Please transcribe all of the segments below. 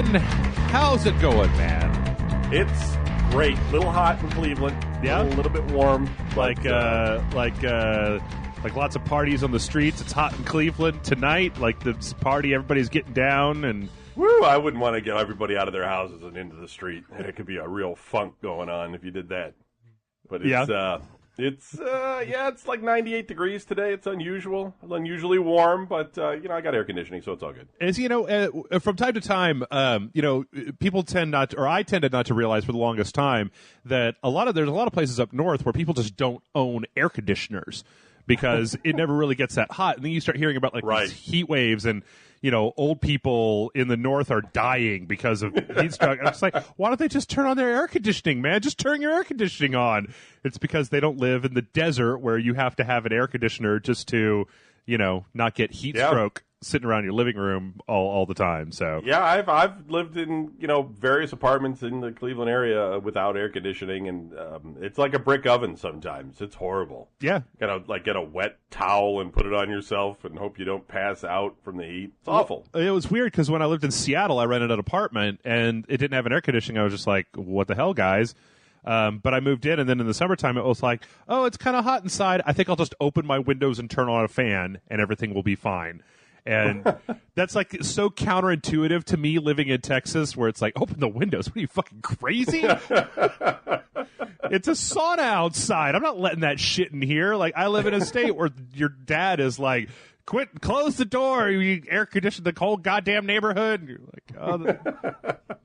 Jason, how's it going, man? It's great. A little hot in Cleveland. Yeah, a little bit warm. Like lots of parties on the streets. It's hot in Cleveland tonight. Like this party, everybody's getting down and. Woo! I wouldn't want to get everybody out of their houses and into the street. It could be a real funk going on if you did that. But it's like 98 degrees today. It's unusual. It's unusually warm, but I got air conditioning, so it's all good. As you know, from time to time, people I tended not to realize for the longest time that there's a lot of places up north where people just don't own air conditioners because it never really gets that hot. And then you start hearing about these heat waves and old people in the north are dying because of heat stroke. And it's like, why don't they just turn on their air conditioning, man? Just turn your air conditioning on. It's because they don't live in the desert where you have to have an air conditioner just to, not get heat stroke sitting around your living room all the time. So yeah, I've lived in various apartments in the Cleveland area without air conditioning, and it's like a brick oven sometimes. It's horrible. Yeah, gotta get a wet towel and put it on yourself and hope you don't pass out from the heat. It's awful. It was weird because when I lived in Seattle, I rented an apartment and it didn't have an air conditioning. I was just like, what the hell, guys? But I moved in, and then in the summertime, it was like, oh, it's kind of hot inside. I think I'll just open my windows and turn on a fan, and everything will be fine. And that's like so counterintuitive to me living in Texas where it's like, open the windows. What are you, fucking crazy? It's a sauna outside. I'm not letting that shit in here. Like, I live in a state where your dad is like, close the door. You air condition the whole goddamn neighborhood. And you're like, oh,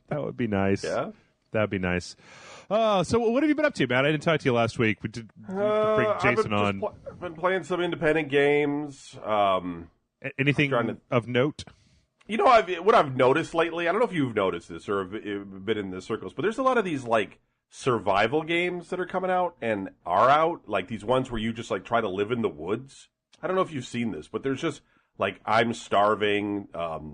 that would be nice. Yeah. That'd be nice. So what have you been up to, man? I didn't talk to you last week. We did bring Jason on. I've been playing some independent games. Anything of note? What I've noticed lately, I don't know if you've noticed this or have been in the circles, but there's a lot of these survival games that are coming out and are out, like these ones where you just try to live in the woods. I don't know if you've seen this, but there's just I'm starving,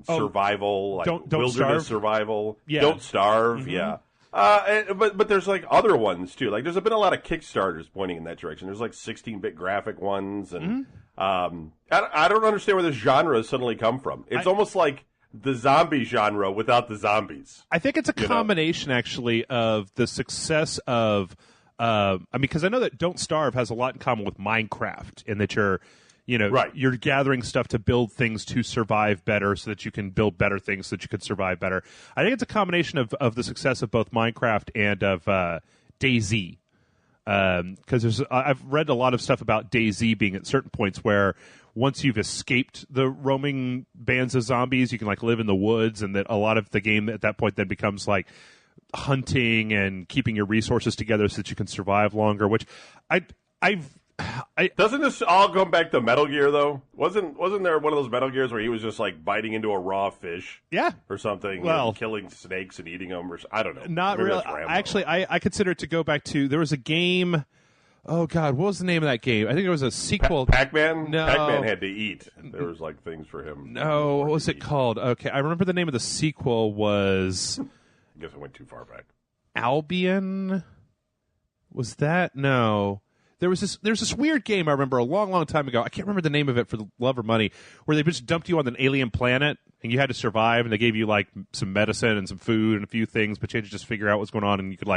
survival, don't wilderness starve. Survival. Yeah. Don't starve, mm-hmm. Yeah. But there's other ones too. There's been a lot of Kickstarters pointing in that direction. There's 16-bit graphic ones, and I don't understand where this genre has suddenly come from. It's almost like the zombie genre without the zombies. I think it's a combination actually of the success of, because I know that Don't Starve has a lot in common with Minecraft in that you're you're gathering stuff to build things to survive better so that you can build better things so that you can survive better. I think it's a combination of the success of both Minecraft and of DayZ. Because I've read a lot of stuff about DayZ being at certain points where once you've escaped the roaming bands of zombies, you can live in the woods, and that a lot of the game at that point then becomes hunting and keeping your resources together so that you can survive longer, which doesn't this all go back to Metal Gear though? Wasn't there one of those Metal Gears where he was just biting into a raw fish? Yeah, or something. Well, killing snakes and eating them, or I don't know. Not really. Actually, I consider it to go back to there was a game. Oh God, what was the name of that game? I think it was a sequel. Pac-Man. No, Pac-Man had to eat. There was things for him. No, what was it called? Okay, I remember the name of the sequel was. I guess I went too far back. Albion. Was that no? There's this weird game I remember a long, long time ago. I can't remember the name of it for the love or money, where they just dumped you on an alien planet and you had to survive, and they gave you some medicine and some food and a few things, but you had to just figure out what's going on, and you could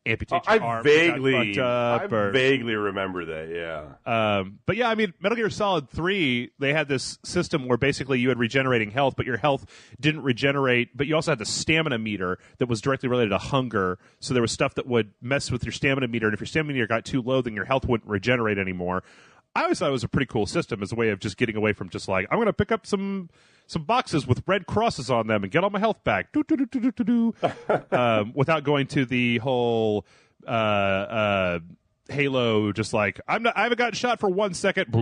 amputate your arm. I vaguely remember that, yeah. But yeah, Metal Gear Solid 3, they had this system where basically you had regenerating health, but your health didn't regenerate, but you also had the stamina meter that was directly related to hunger, so there was stuff that would mess with your stamina meter, and if your stamina meter got too low, then your health wouldn't regenerate anymore. I always thought it was a pretty cool system as a way of just getting away from just I'm going to pick up some boxes with red crosses on them and get all my health back. Without going to the whole Halo, just I haven't gotten shot for 1 second.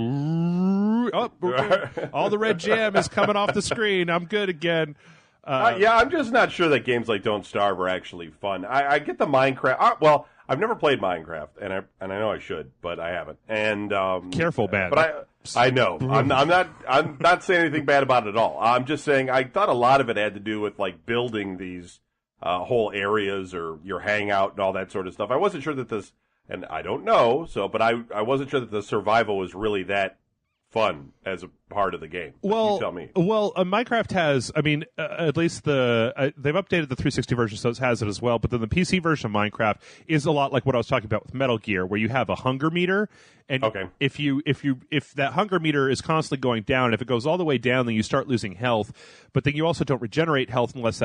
All the red jam is coming off the screen. I'm good again. I'm just not sure that games like Don't Starve are actually fun. I get the Minecraft. I've never played Minecraft, and I know I should, but I haven't. And careful, man. But I know I'm not saying anything bad about it at all. I'm just saying I thought a lot of it had to do with building these whole areas or your hangout and all that sort of stuff. I wasn't sure that this, and I don't know. But I wasn't sure that the survival was really that fun as part of the game. Well, you tell me. Well, Minecraft has, I mean, at least they've updated the 360 version, so it has it as well. But then the PC version of Minecraft is a lot like what I was talking about with Metal Gear, where you have a hunger meter, and if that hunger meter is constantly going down, and if it goes all the way down, then you start losing health. But then you also don't regenerate health unless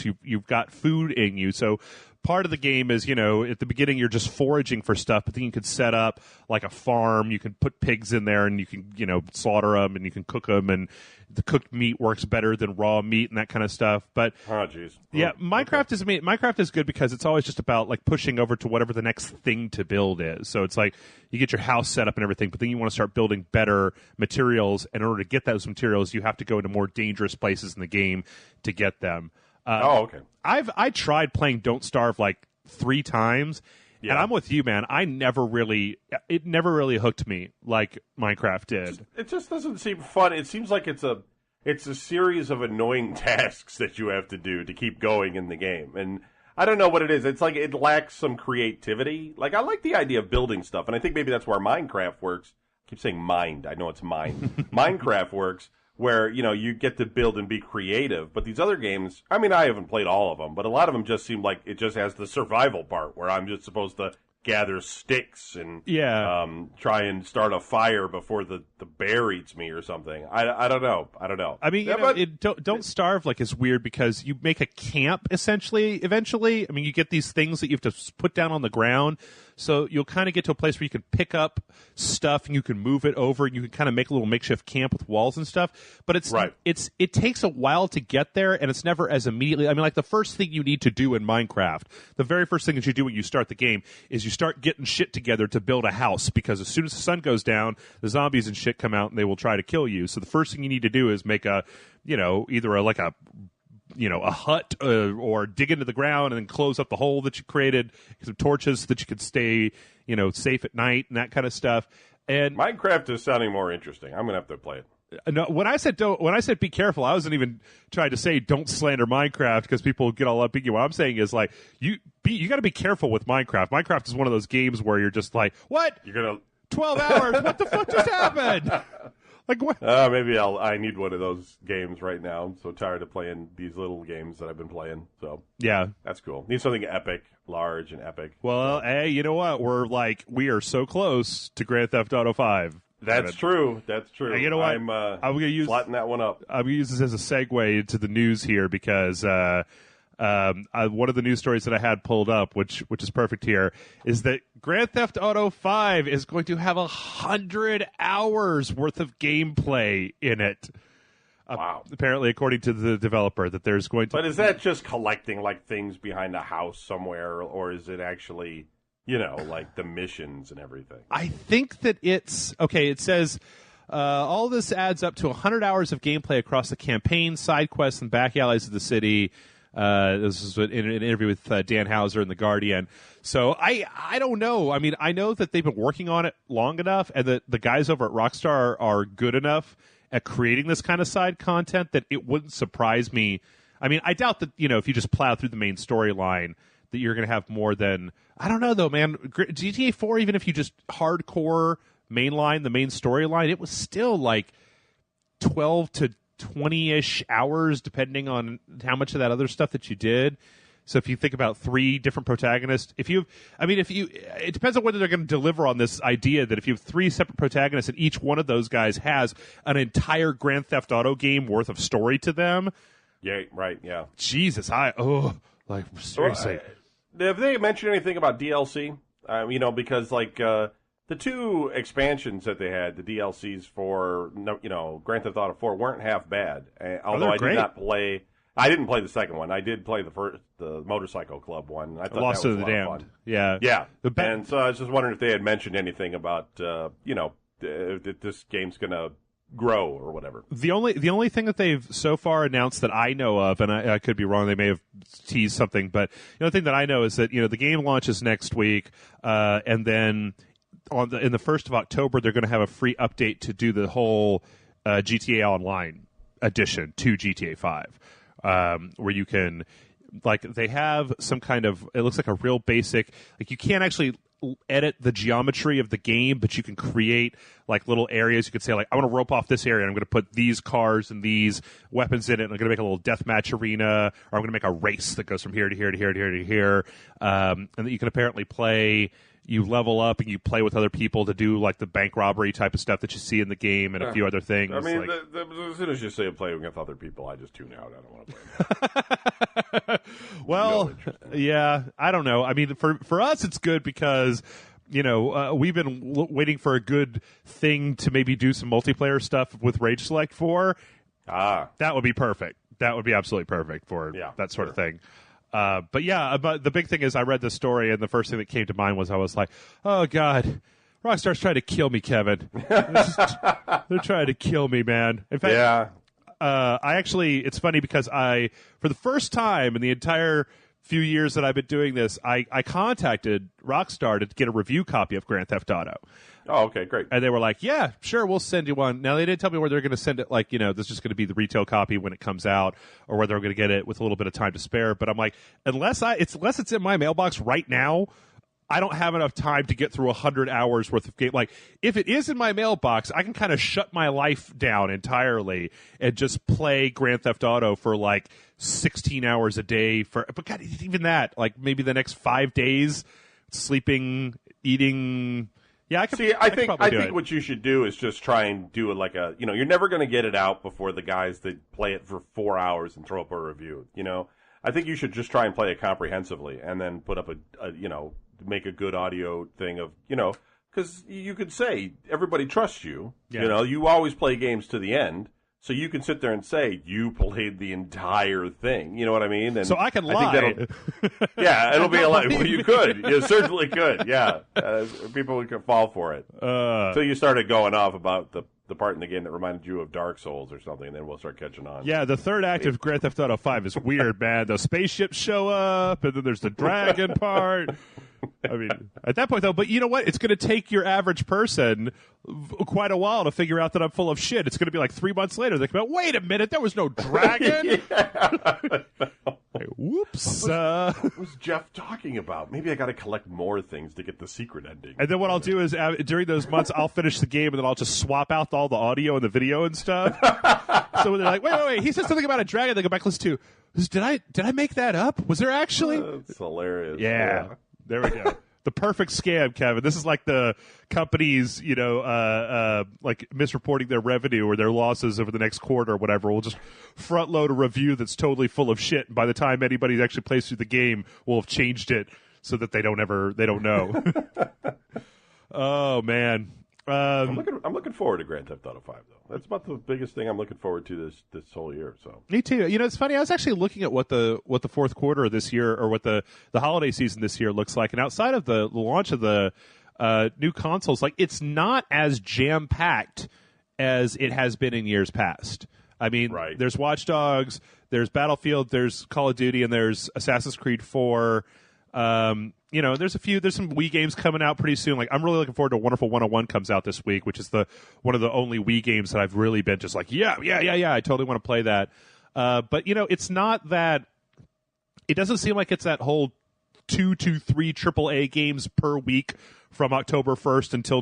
you've got food in you. So part of the game is, at the beginning you're just foraging for stuff, but then you can set up like a farm. You can put pigs in there, and you can, slaughter them, and you can cook them, and the cooked meat works better than raw meat and that kind of stuff. But yeah, Minecraft is good because it's always just about like pushing over to whatever the next thing to build is. So it's like you get your house set up and everything, but then you want to start building better materials, and in order to get those materials, you have to go into more dangerous places in the game to get them. Okay. I tried playing Don't Starve like 3 times, and I'm with you, man. It never really hooked me like Minecraft did. It just doesn't seem fun. It seems like it's a series of annoying tasks that you have to do to keep going in the game, and I don't know what it is. It's like it lacks some creativity. Like, I like the idea of building stuff, and I think maybe that's where Minecraft works. I keep saying mind. I know it's mind. Minecraft works, where, you get to build and be creative. But these other games, I mean, I haven't played all of them, but a lot of them just seem like it just has the survival part, where I'm just supposed to gather sticks and try and start a fire before the bear eats me or something. I don't know. I mean, Don't Starve is weird because you make a camp eventually. I mean, you get these things that you have to put down on the ground. So you'll kind of get to a place where you can pick up stuff and you can move it over, and you can kind of make a little makeshift camp with walls and stuff. But it takes a while to get there, and it's never as immediately. I mean, like the first thing you need to do in Minecraft, the very first thing that you do when you start the game is you start getting shit together to build a house, because as soon as the sun goes down, the zombies and shit come out and they will try to kill you. So the first thing you need to do is make a hut or dig into the ground and then close up the hole that you created, some torches so that you could stay, safe at night and that kind of stuff. And Minecraft is sounding more interesting. I'm going to have to play it. No, when I said be careful, I wasn't even trying to say don't slander Minecraft because people get all up. What I'm saying is like you got to be careful with Minecraft. Minecraft is one of those games where you're just like, what? You're gonna 12 hours? What the fuck just happened? Like what? Maybe I need one of those games right now. I'm so tired of playing these little games that I've been playing. So yeah, that's cool. Need something epic, large and epic. Well, hey, you know what? We are so close to Grand Theft Auto 5. That's true. That's true. You know what? I'm going to slotting that one up. I'm going to use this as a segue into the news here because one of the news stories that I had pulled up, which is perfect here, is that Grand Theft Auto 5 is going to have 100 hours worth of gameplay in it. Wow. Apparently, according to the developer, that there's going to... But is that just collecting, things behind a house somewhere, or is it actually... the missions and everything? I think that it's... Okay, it says, all this adds up to 100 hours of gameplay across the campaign, side quests, and back alleys of the city. This is in an interview with Dan Houser in The Guardian. So I don't know. I mean, I know that they've been working on it long enough, and that the guys over at Rockstar are good enough at creating this kind of side content that it wouldn't surprise me. I mean, I doubt that, if you just plow through the main storyline, that you're going to have more than... I don't know, though, man. GTA 4, even if you just hardcore mainline the main storyline, it was still 12 to 20-ish hours, depending on how much of that other stuff that you did. So if you think about 3 different protagonists, it depends on whether they're going to deliver on this idea that if you have 3 separate protagonists and each one of those guys has an entire Grand Theft Auto game worth of story to them. Yeah, right, yeah. Jesus, seriously. Have they mentioned anything about DLC? Because the 2 expansions that they had, the DLCs for Grand Theft Auto 4 weren't half bad. Although I didn't play the second one. I did play the Motorcycle Club one. I thought Lost that was to the Damned. Fun. Yeah. And so I was just wondering if they had mentioned anything about that this game's going to grow or whatever. The only thing that they've so far announced that I know of, and I could be wrong, they may have teased something, but the only thing that I know is that the game launches next week, and then in the 1st of October they're going to have a free update to do the whole GTA Online addition to GTA 5, where you can they have some kind of, it looks like a real basic, you can't actually edit the geometry of the game, but you can create like little areas. You could say like, I want to rope off this area, and I'm going to put these cars and these weapons in it, and I'm going to make a little deathmatch arena, or I'm going to make a race that goes from here to here to here to here to here, and that you can apparently play. You level up and you play with other people to do like the bank robbery type of stuff that you see in the game and a few other things. I mean, like, as soon as you say playing with other people, I just tune out. I don't want to play. Well, yeah, I don't know. I mean, for us, it's good because, you know, we've been waiting for a good thing to maybe do some multiplayer stuff with Rage Select 4. That would be perfect. That would be absolutely perfect for that sort of thing. But the big thing is I read this story, and the first thing that came to mind was I was like, oh, God, Rockstar's trying to kill me, Kevin. They're trying to kill me, man. In fact, it's funny because for the first time in the entire few years that I've been doing this, I contacted Rockstar to get a review copy of Grand Theft Auto. Oh, okay, great. And they were like, yeah, sure, we'll send you one. Now, they didn't tell me where they're going to send it, like, you know, this is just going to be the retail copy when it comes out, or whether I'm going to get it with a little bit of time to spare. But I'm like, unless it's in my mailbox right now, I don't have enough time to get through 100 hours worth of game. Like, if it is in my mailbox, I can kind of shut my life down entirely and just play Grand Theft Auto for like 16 hours a day but God, even that, like maybe the next 5 days, sleeping, eating. Yeah, I could. See, I think what you should do is just try and do it like you're never going to get it out before the guys that play it for 4 hours and throw up a review. You know, I think you should just try and play it comprehensively and then put up make a good audio thing of, because you could say everybody trusts you. Yeah. You know, you always play games to the end. So you can sit there and say you played the entire thing. You know what I mean? And so I can lie. It'll be a lie. Well, you could. You certainly could. Yeah, people could fall for it. So you started going off about the part in the game that reminded you of Dark Souls or something, and then we'll start catching on. Yeah, the third act of Grand Theft Auto 5 is weird, man. The spaceships show up, and then there's the dragon part. I mean, at that point, though, but you know what? It's going to take your average person quite a while to figure out that I'm full of shit. It's going to be like 3 months later. They come out, wait a minute, there was no dragon? Whoops. What was Jeff talking about? Maybe I got to collect more things to get the secret ending. And then what I'll do is, during those months, I'll finish the game, and then I'll just swap out all the audio and the video and stuff. So when they're like, wait, he said something about a dragon, they go back, listen to, did I make that up? Was there actually? That's hilarious. Yeah. There we go. The perfect scam, Kevin. This is like the companies, like misreporting their revenue or their losses over the next quarter or whatever. We'll just front load a review that's totally full of shit. And by the time anybody actually plays through the game, we'll have changed it so that they don't know. Oh man. I'm looking forward to Grand Theft Auto 5, though. That's about the biggest thing I'm looking forward to this whole year. So me too. You know, it's funny. I was actually looking at what the fourth quarter of this year, or what the holiday season this year looks like, and outside of the launch of the new consoles, like it's not as jam packed as it has been in years past. I mean, There's Watch Dogs, there's Battlefield, there's Call of Duty, and there's Assassin's Creed 4. There's some Wii games coming out pretty soon. Like, I'm really looking forward to Wonderful 101 comes out this week, which is one of the only Wii games that I've really been just like, yeah, I totally want to play that. But it's not that, it doesn't seem like it's that whole 2 to 3 AAA games per week from October 1st until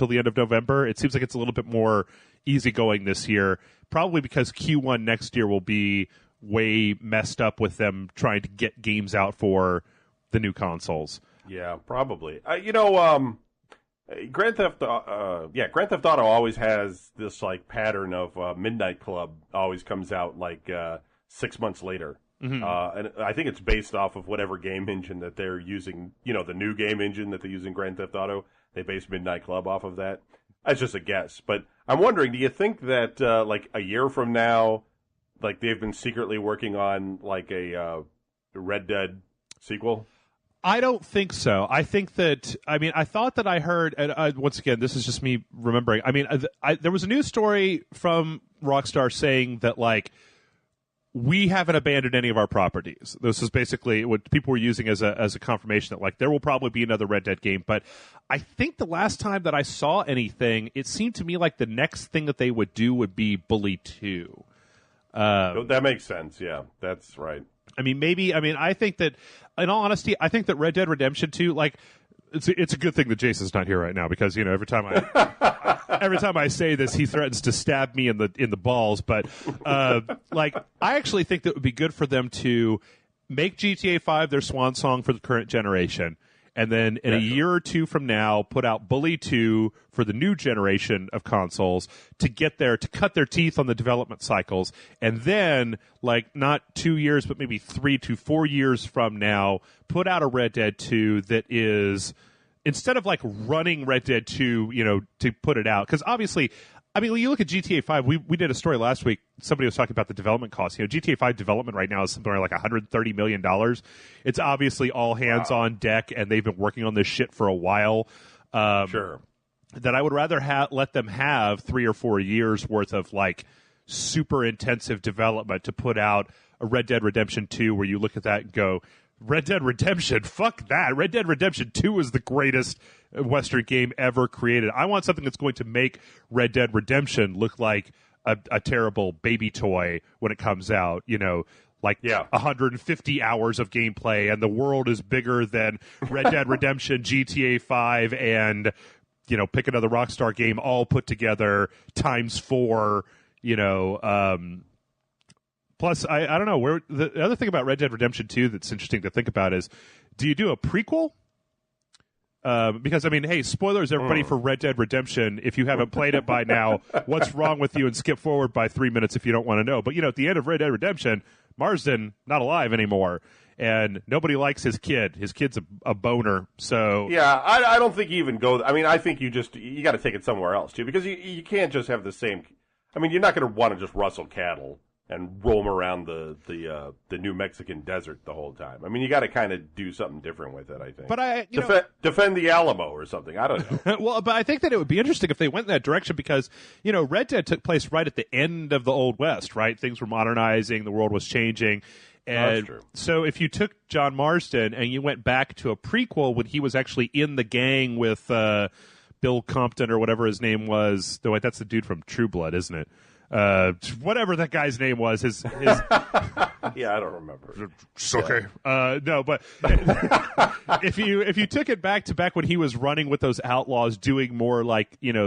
the end of November. It seems like it's a little bit more easygoing this year, probably because Q1 next year will be way messed up with them trying to get games out for the new consoles. Yeah, probably. Grand Theft Auto always has this like pattern of Midnight Club always comes out like 6 months later. Mm-hmm. And I think it's based off of whatever game engine that they're using, the new game engine that they use in Grand Theft Auto. They base Midnight Club off of that. That's just a guess. But I'm wondering, do you think that like a year from now, like they've been secretly working on like a Red Dead sequel? I don't think so. I think that, I thought that I heard, and once again, this is just me remembering. There was a news story from Rockstar saying that, like, we haven't abandoned any of our properties. This is basically what people were using as a confirmation that, like, there will probably be another Red Dead game. But I think the last time that I saw anything, it seemed to me like the next thing that they would do would be Bully 2. That makes sense. Yeah, that's right. I think that, in all honesty, I think that Red Dead Redemption 2, like, it's a good thing that Jason's not here right now because every time I say this, he threatens to stab me in the balls. But I actually think that it would be good for them to make GTA 5 their swan song for the current generation. And then in a year or two from now, put out Bully 2 for the new generation of consoles to cut their teeth on the development cycles. And then, not 2 years, but maybe 3 to 4 years from now, put out a Red Dead 2 that is, instead of running Red Dead 2, to put it out. Because obviously, when you look at GTA 5, we did a story last week. Somebody was talking about the development costs. GTA 5 development right now is something like $130 million. It's obviously all hands on deck, and they've been working on this shit for a while. Sure. That I would rather let them have 3 or 4 years worth of super intensive development to put out a Red Dead Redemption 2 where you look at that and go, Red Dead Redemption, fuck that. Red Dead Redemption 2 is the greatest Western game ever created. I want something that's going to make Red Dead Redemption look like a terrible baby toy when it comes out, 150 hours of gameplay, and the world is bigger than Red Dead Redemption, GTA 5, and, pick another Rockstar game all put together times 4, Plus, I don't know, the other thing about Red Dead Redemption 2 that's interesting to think about is, do you do a prequel? Because, hey, spoilers, everybody, for Red Dead Redemption. If you haven't played it by now, what's wrong with you? And skip forward by 3 minutes if you don't want to know. But, at the end of Red Dead Redemption, Marsden, not alive anymore. And nobody likes his kid. His kid's a boner. So yeah, I don't think you even go. I think you got to take it somewhere else, too. Because you can't just have the same. You're not going to want to just rustle cattle and roam around the New Mexican desert the whole time. You got to kind of do something different with it, I think. But defend the Alamo or something. I don't know. Well, but I think that it would be interesting if they went in that direction because, Red Dead took place right at the end of the Old West, right? Things were modernizing, the world was changing. And that's true. So if you took John Marsden and you went back to a prequel when he was actually in the gang with Bill Compton or whatever his name was. No, wait, that's the dude from True Blood, isn't it? Whatever that guy's name was, his yeah, I don't remember. It's okay. No, but if you took it back when he was running with those outlaws, doing more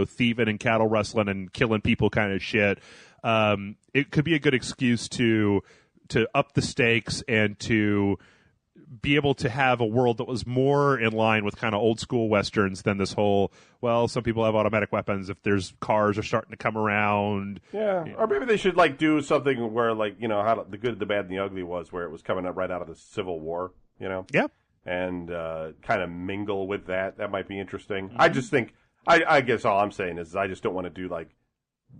thieving and cattle rustling and killing people kind of shit, it could be a good excuse to up the stakes and to be able to have a world that was more in line with kind of old school Westerns than this whole, some people have automatic weapons if there's cars are starting to come around. Yeah. Or maybe they should do something where how the good, the bad, and the ugly was, where it was coming up right out of the Civil War, Yeah. And kind of mingle with that. That might be interesting. Mm-hmm. I just think, I guess all I'm saying is I just don't want to do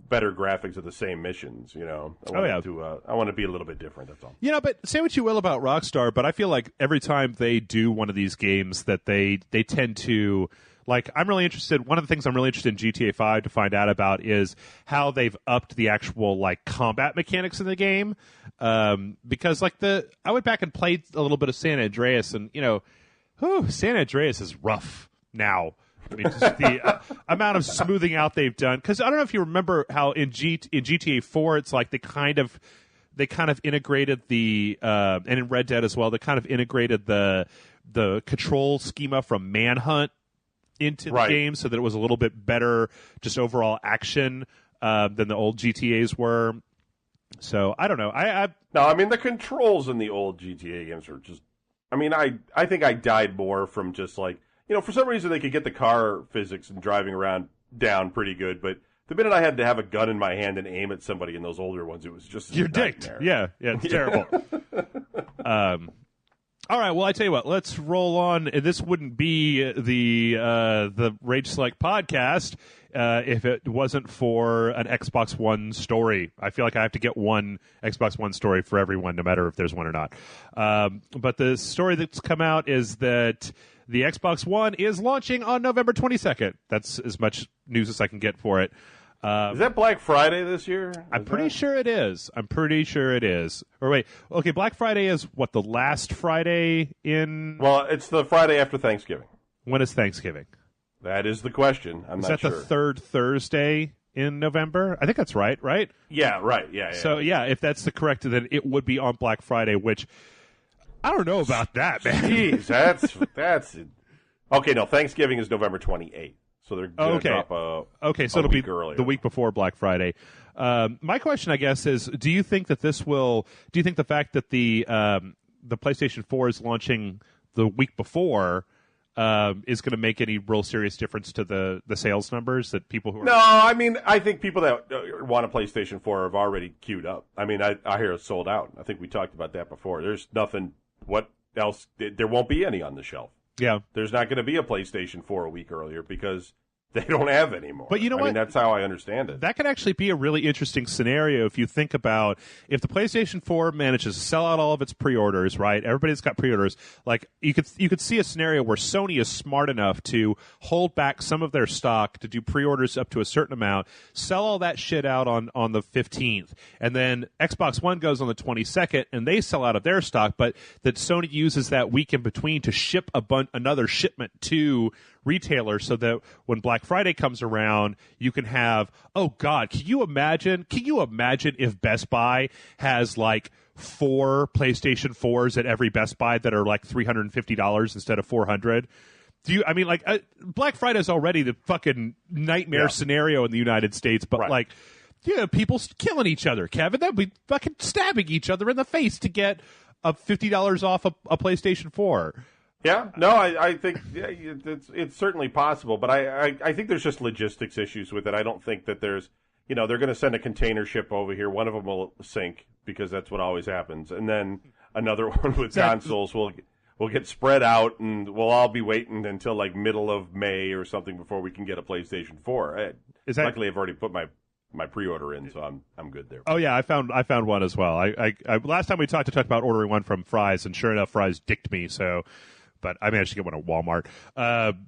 better graphics of the same missions, I want to be a little bit different, that's all. But say what you will about Rockstar, but I feel like every time they do one of these games that they tend to, I'm really interested, one of the things I'm really interested in GTA 5 to find out about is how they've upped the actual, combat mechanics in the game, because, I went back and played a little bit of San Andreas, and, San Andreas is rough now. Just the amount of smoothing out they've done. Because I don't know if you remember how in GTA 4, it's they kind of integrated the and in Red Dead as well. They kind of integrated the control schema from Manhunt into the game, so that it was a little bit better, just overall action than the old GTA's were. So I don't know. The controls in the old GTA games are just. I think I died more from just for some reason they could get the car physics and driving around down pretty good, but the minute I had to have a gun in my hand and aim at somebody in those older ones, it was just you're dicked. Yeah, it's terrible. All right, well, I tell you what, let's roll on. This wouldn't be the Rage Select podcast if it wasn't for an Xbox One story. I feel like I have to get one Xbox One story for everyone, no matter if there's one or not. But the story that's come out is that the Xbox One is launching on November 22nd. That's as much news as I can get for it. Is that Black Friday this year? I'm pretty sure it is. Or wait, okay, Black Friday is what, the last Friday in... Well, it's the Friday after Thanksgiving. When is Thanksgiving? That is the question. I'm not sure. Is that the third Thursday in November? I think that's right? Yeah, right. Yeah. So, if that's the correct, then it would be on Black Friday, which... I don't know about that, man. Jeez, Okay, no, Thanksgiving is November 28th. So they're going to drop so it'll be earlier. The week before Black Friday. My question, I guess, is: do you think that this will? Do you think the fact that the PlayStation 4 is launching the week before is going to make any real serious difference to the sales numbers that people who are? No, I mean, I think people that want a PlayStation 4 have already queued up. I mean, I hear it's sold out. I think we talked about that before. There's nothing. What else? There won't be any on the shelf. Yeah, there's not going to be a PlayStation 4 a week earlier because they don't have any more. But you know what? I mean, that's how I understand it. That could actually be a really interesting scenario if you think about if the PlayStation 4 manages to sell out all of its pre-orders, right? Everybody's got pre-orders. Like you could see a scenario where Sony is smart enough to hold back some of their stock to do pre-orders up to a certain amount, sell all that shit out on the 15th, and then Xbox One goes on the 22nd and they sell out of their stock, but that Sony uses that week in between to ship another shipment to retailers so that when Black Friday comes around, you can have, oh God, can you imagine if Best Buy has like 4 PlayStation 4s at every Best Buy that are like $350 instead of $400? Black Friday is already the fucking nightmare scenario in the United States, but like, yeah, people killing each other, Kevin. That'd be fucking stabbing each other in the face to get a $50 off a PlayStation 4. Yeah, no, I think it's certainly possible, but I think there's just logistics issues with it. I don't think that there's, they're going to send a container ship over here. One of them will sink because that's what always happens, and then another one with consoles will get spread out, and we'll all be waiting until like middle of May or something before we can get a PlayStation 4. Luckily, I've already put my pre-order in, so I'm good there. Oh yeah, I found one as well. I last time we talked about ordering one from Fry's, and sure enough, Fry's dicked me. So. But I managed to get one at Walmart.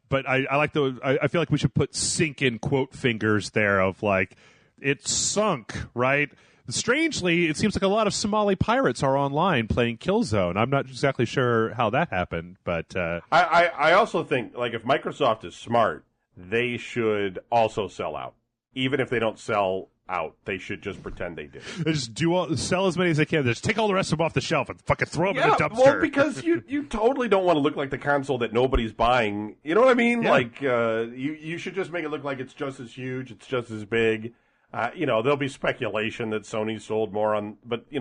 But I like I feel like we should put sink in quote fingers there of like, it sunk, right? Strangely, it seems like a lot of Somali pirates are online playing Killzone. I'm not exactly sure how that happened, but I also think like if Microsoft is smart, they should also sell out. Even if they don't sell out, they should just pretend they did. They just sell as many as they can. Just take all the rest of them off the shelf and fucking throw them in the dumpster. Well, because you totally don't want to look like the console that nobody's buying. You know what I mean? Yeah. Like you should just make it look like it's just as huge, it's just as big. There'll be speculation that Sony sold more on, but you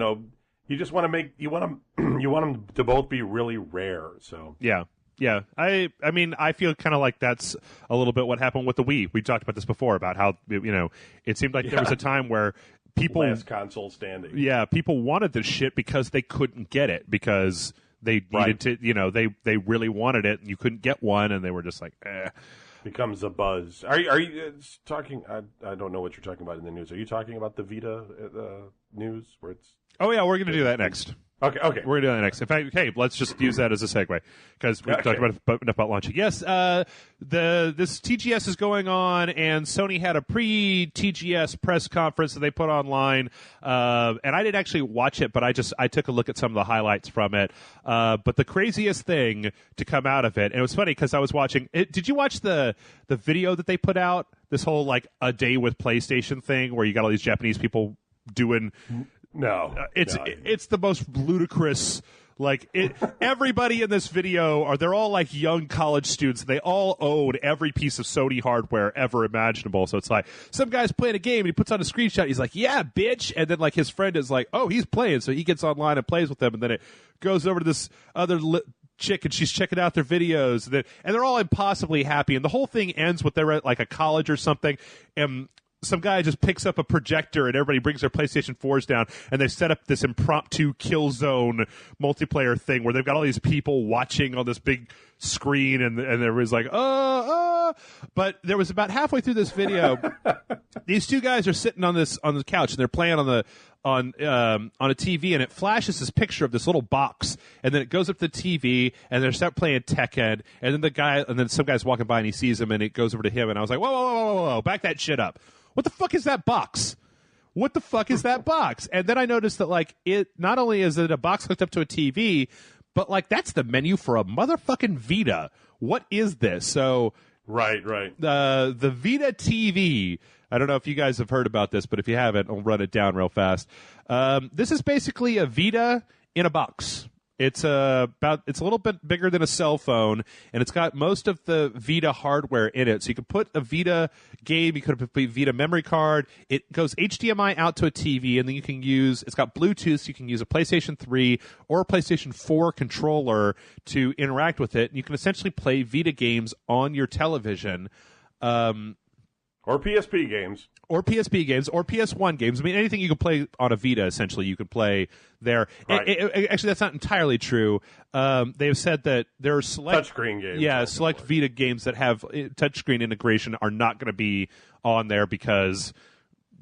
just want to you want them to both be really rare. So yeah. Yeah, I mean, I feel kind of like that's a little bit what happened with the Wii. We talked about this before about how, it seemed like there was a time where people... Last console standing. Yeah, people wanted this shit because they couldn't get it, because they needed to, they really wanted it, and you couldn't get one, and they were just like, eh. Becomes a buzz. Are you talking... I don't know what you're talking about in the news. Are you talking about the Vita news where it's... Oh, yeah, we're going to do that next. Okay. We're going to do that next. In fact, hey, let's just use that as a segue because we've talked enough about launching. Yes, this TGS is going on, and Sony had a pre-TGS press conference that they put online, and I didn't actually watch it, but I took a look at some of the highlights from it. But the craziest thing to come out of it, and it was funny because I was watching it. Did you watch the video that they put out? This whole like a day with PlayStation thing where you got all these Japanese people doing. No, it's the most ludicrous. Like everybody in this video they're all like young college students. They all own every piece of Sony hardware ever imaginable. So it's like some guy's playing a game and he puts on a screenshot. He's like, "Yeah, bitch," and then like his friend is like, "Oh, he's playing," so he gets online and plays with them, and then it goes over to this other chick and she's checking out their videos, and they're all impossibly happy. And the whole thing ends with they're at like a college or something, and some guy just picks up a projector and everybody brings their PlayStation 4s down and they set up this impromptu Killzone multiplayer thing where they've got all these people watching on this big screen and everybody's like, But there was about halfway through this video, these two guys are sitting on the couch and they're playing on a TV, and it flashes this picture of this little box, and then it goes up to the TV, and they start playing Tekken, and then some guy's walking by and he sees him, and it goes over to him, and I was like, whoa, back that shit up. What the fuck is that box? What the fuck is that box? And then I noticed that like it not only is it a box hooked up to a TV, but like that's the menu for a motherfucking Vita. What is this? So right. The Vita TV. I don't know if you guys have heard about this, but if you haven't, I'll run it down real fast. This is basically a Vita in a box. It's a little bit bigger than a cell phone, and it's got most of the Vita hardware in it. So you can put a Vita game, you could put a Vita memory card. It goes HDMI out to a TV, and then you can use. It's got Bluetooth, so you can use a PlayStation 3 or a PlayStation 4 controller to interact with it. And you can essentially play Vita games on your television. Or PSP games. Or PSP games, or PS1 games. I mean, anything you can play on a Vita, essentially, you can play there. Right. Actually, that's not entirely true. They've said that there are select touchscreen games. Yeah, select Vita games that have touchscreen integration are not going to be on there because,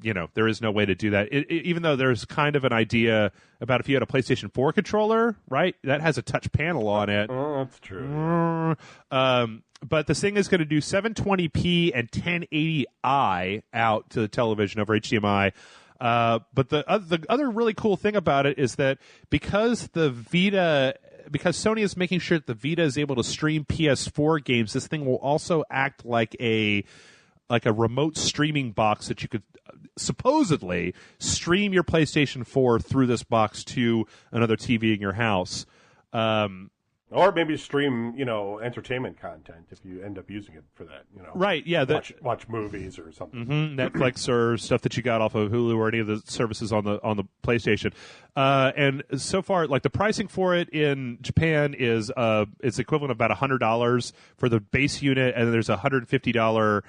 there is no way to do that. Even though there's kind of an idea about if you had a PlayStation 4 controller, right, that has a touch panel on it. Oh, that's true. But this thing is going to do 720p and 1080i out to the television over HDMI. But the other really cool thing about it is that because Sony is making sure that the Vita is able to stream PS4 games, this thing will also act like a remote streaming box that you could supposedly stream your PlayStation 4 through this box to another TV in your house. Or maybe stream, entertainment content if you end up using it for that. Right? Yeah. Watch movies or something. Mm-hmm, Netflix or stuff that you got off of Hulu or any of the services on the PlayStation. And so far, like the pricing for it in Japan is it's equivalent of about $100 for the base unit, and then there's a $150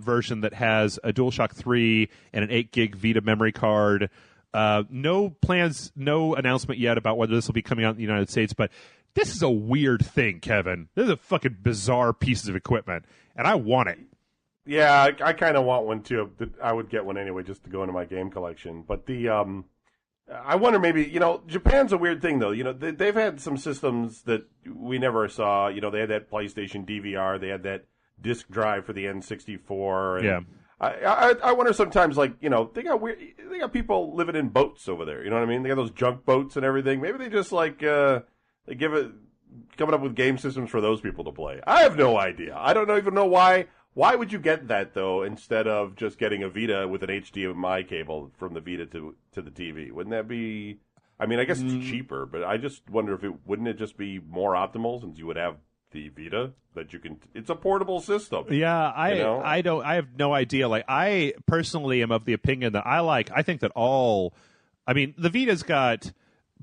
version that has a DualShock 3 and an 8 gig Vita memory card. No plans, no announcement yet about whether this will be coming out in the United States, but this is a weird thing, Kevin. This is a fucking bizarre piece of equipment, and I want it. Yeah, I kind of want one too. I would get one anyway just to go into my game collection. But I wonder maybe, Japan's a weird thing though. They've had some systems that we never saw. They had that PlayStation DVR. They had that disk drive for the N64. And yeah. I wonder sometimes, they got people living in boats over there. You know what I mean? They got those junk boats and everything. Maybe they just they give it coming up with game systems for those people to play. I have no idea. I don't even know why. Why would you get that though instead of just getting a Vita with an HDMI cable from the Vita to the TV? Wouldn't that be? I mean, I guess it's cheaper, but I just wonder if wouldn't it just be more optimal since you would have the Vita that you can. It's a portable system. Yeah, I have no idea. Like, I personally am of the opinion that I think that the Vita's got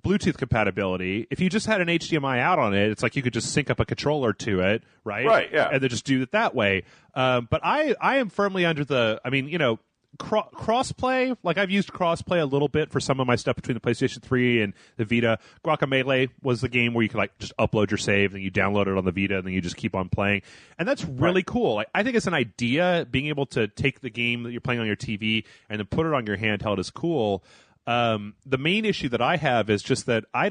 Bluetooth compatibility. If you just had an HDMI out on it, it's like you could just sync up a controller to it, right? Right, yeah. And then just do it that way. But I am firmly under the, crossplay. Like, I've used crossplay a little bit for some of my stuff between the PlayStation 3 and the Vita. Guacamelee was the game where you could just upload your save, and you download it on the Vita, and then you just keep on playing. And that's really cool. Like, I think it's an idea. Being able to take the game that you're playing on your TV and then put it on your handheld is cool. The main issue that I have is just that I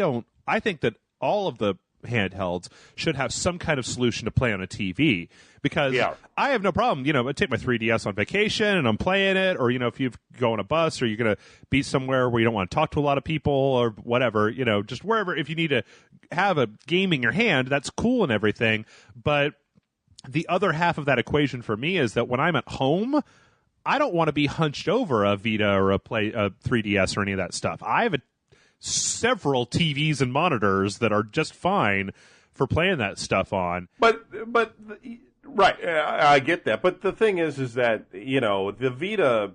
think that all of the handhelds should have some kind of solution to play on a TV, because I have no problem, I take my 3DS on vacation and I'm playing it, or, if you go on a bus or you're going to be somewhere where you don't want to talk to a lot of people or whatever, just wherever, if you need to have a game in your hand, that's cool and everything. But the other half of that equation for me is that when I'm at home, I don't want to be hunched over a Vita or a 3DS or any of that stuff. I have several TVs and monitors that are just fine for playing that stuff on. But right, I get that. But the thing is that, the Vita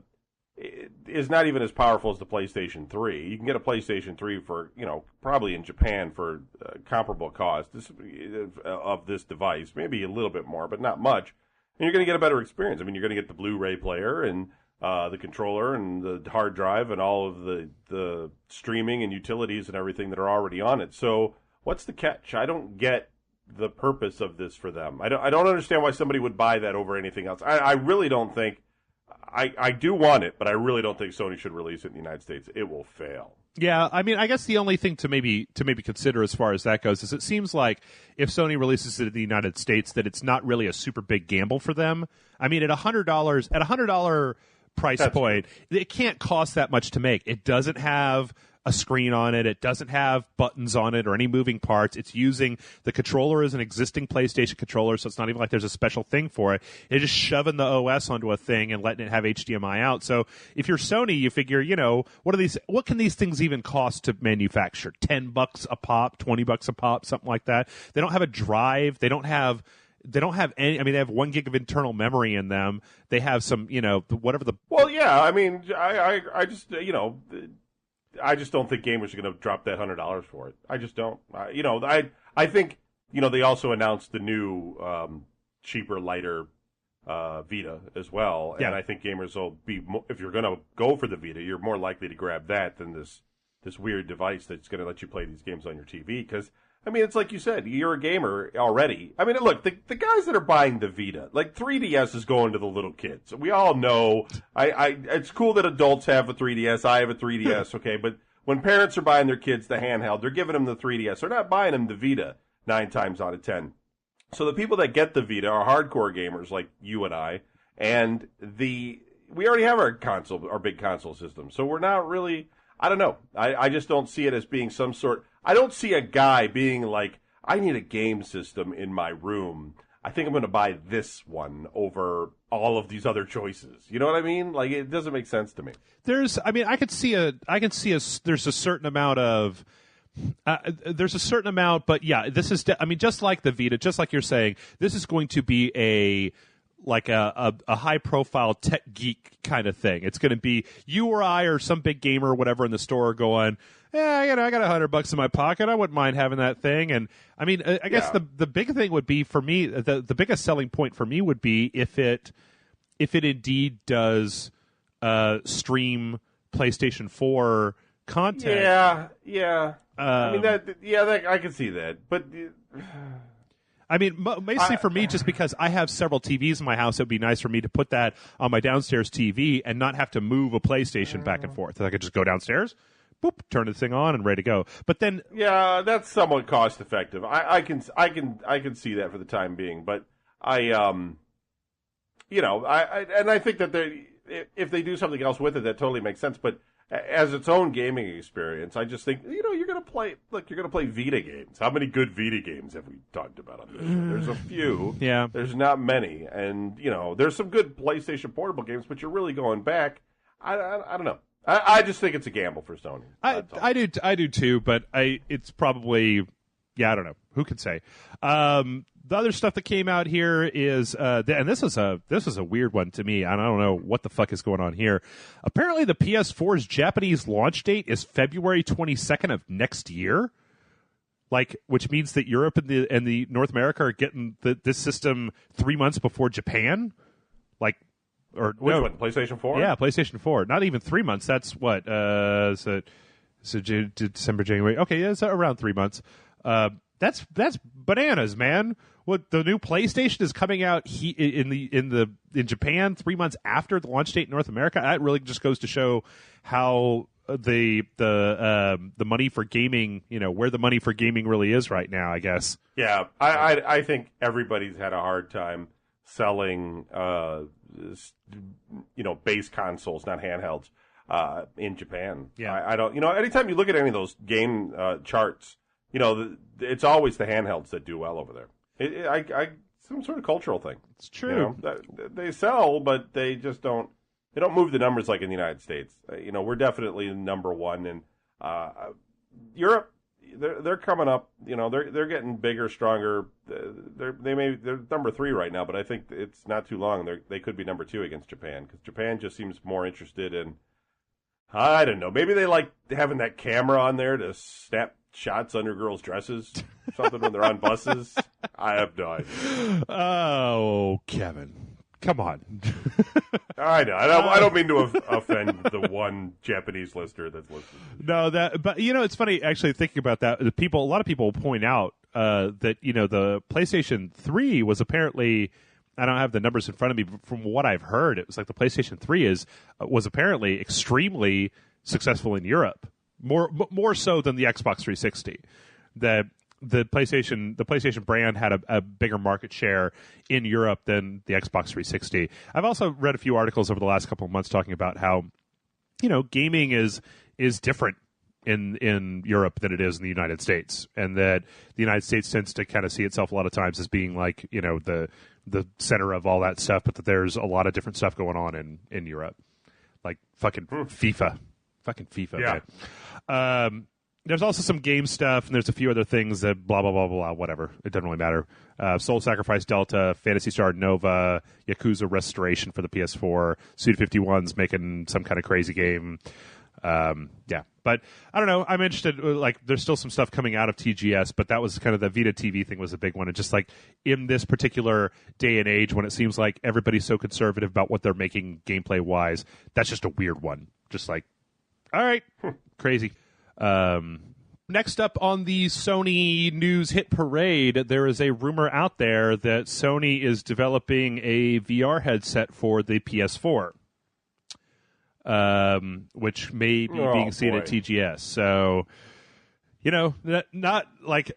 is not even as powerful as the PlayStation 3. You can get a PlayStation 3 for, probably in Japan for comparable cost of this device. Maybe a little bit more, but not much. And you're going to get a better experience. I mean, you're going to get the Blu-ray player and the controller and the hard drive and all of the streaming and utilities and everything that are already on it. So what's the catch? I don't get the purpose of this for them. I don't understand why somebody would buy that over anything else. I really don't think. I do want it, but I really don't think Sony should release it in the United States. It will fail. Yeah, I mean, I guess the only thing to maybe consider as far as that goes is it seems like if Sony releases it in the United States, that it's not really a super big gamble for them. I mean, at $100 price point, it can't cost that much to make. It doesn't have a screen on it. It doesn't have buttons on it or any moving parts. It's using the controller as an existing PlayStation controller, so it's not even like there's a special thing for it. They're just shoving the OS onto a thing and letting it have HDMI out. So if you're Sony, you figure, what can these things even cost to manufacture? $10 a pop, $20 a pop, something like that. They don't have a drive. They don't have any. I mean, they have 1 gig of internal memory in them. They have some, whatever the. Well, yeah. I mean, I just, I just don't think gamers are going to drop that $100 for it. I just don't. I think, they also announced the new, cheaper, lighter, Vita as well. Yeah. And I think gamers will be, if you're going to go for the Vita, you're more likely to grab that than this weird device that's going to let you play these games on your TV. Because, I mean, it's like you said, you're a gamer already. I mean, look, the guys that are buying the Vita, like 3DS is going to the little kids. We all know. It's cool that adults have a 3DS. I have a 3DS, okay? But when parents are buying their kids the handheld, they're giving them the 3DS. They're not buying them the Vita 9 times out of 10. So the people that get the Vita are hardcore gamers like you and I. And we already have our big console system. So we're not really, I don't know. I just don't see it as being some sort. I don't see a guy being like, I need a game system in my room. I think I'm going to buy this one over all of these other choices. You know what I mean? Like, it doesn't make sense to me. There's a certain amount of, but yeah, this is, just like the Vita, just like you're saying, this is going to be a high profile tech geek kind of thing. It's going to be you or I or some big gamer or whatever in the store going, I got $100 in my pocket. I wouldn't mind having that thing. And I mean, I guess the big thing would be for me, the biggest selling point for me would be if it indeed does stream PlayStation 4 content. Yeah. I mean I can see that, but. I mean, mostly for me, just because I have several TVs in my house, it would be nice for me to put that on my downstairs TV and not have to move a PlayStation back and forth. I could just go downstairs, boop, turn the thing on, and ready to go. But then, yeah, that's somewhat cost effective. I can see that for the time being. But I think that if they do something else with it, that totally makes sense. But as its own gaming experience, I just think, you're going to play Vita games. How many good Vita games have we talked about on this show? There's a few. Yeah. There's not many. And, there's some good PlayStation Portable games, but you're really going back. I don't know. I just think it's a gamble for Sony. I do too, but it's probably, I don't know. Who can say? The other stuff that came out here is, and this is a weird one to me. I don't know what the fuck is going on here. Apparently, the PS4's Japanese launch date is February 22nd of next year. Which means that Europe and the North America are getting this system 3 months before Japan. Which one? PlayStation 4? Yeah, PlayStation 4. Not even 3 months. That's what? So December, January. Okay, yeah, it's around 3 months. That's bananas, man. What, the new PlayStation is coming out in Japan 3 months after the launch date in North America? That really just goes to show how the money for gaming, where the money for gaming really is right now, I guess. Yeah, I think everybody's had a hard time selling base consoles, not handhelds, in Japan. Yeah. I don't, anytime you look at any of those game charts, it's always the handhelds that do well over there. Some sort of cultural thing. It's true. They sell, but they just don't. They don't move the numbers like in the United States. We're definitely number one, and Europe, they're coming up. They're getting bigger, stronger. They're number 3 right now, but I think it's not too long. They could be number 2 against Japan, because Japan just seems more interested in. I don't know. Maybe they like having that camera on there to snap shots under girls' dresses, something when they're on buses. I have no idea. Oh, Kevin, come on. I know. I don't mean to offend the one Japanese listener that's listening. No, but it's funny actually thinking about that. A lot of people point out that the PlayStation 3 was apparently. I don't have the numbers in front of me, but from what I've heard, it was like the PlayStation 3 was apparently extremely successful in Europe, more so than the Xbox 360. The PlayStation brand had a bigger market share in Europe than the Xbox 360. I've also read a few articles over the last couple of months talking about how gaming is different in Europe than it is in the United States, and that the United States tends to kind of see itself a lot of times as being like, you know, the center of all that stuff, but that there's a lot of different stuff going on in Europe, like fucking FIFA, yeah. Man. There's also some game stuff, and there's a few other things that blah, blah, blah, blah, whatever. It doesn't really matter. Soul Sacrifice Delta, Phantasy Star Nova, Yakuza Restoration for the PS4, Suda51's making some kind of crazy game. Yeah. But I don't know. I'm interested. Like, there's still some stuff coming out of TGS, but that was kind of the Vita TV thing was a big one. And just like in this particular day and age when it seems like everybody's so conservative about what they're making gameplay-wise, that's just a weird one. Just like, all right, crazy. Next up on the Sony news hit parade, there is a rumor out there that Sony is developing a VR headset for the PS4, which may be being seen at TGS. So, you know, not like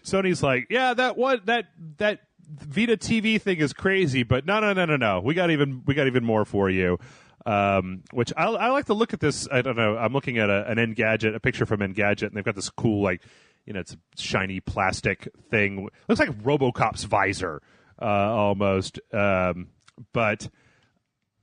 Sony's like, yeah, that Vita TV thing is crazy, but no. We got even more for you. Which I like to look at this. I don't know. I'm looking at an Engadget, a picture from Engadget, and they've got this cool, like, you know, it's a shiny plastic thing. Looks like RoboCop's visor, almost. But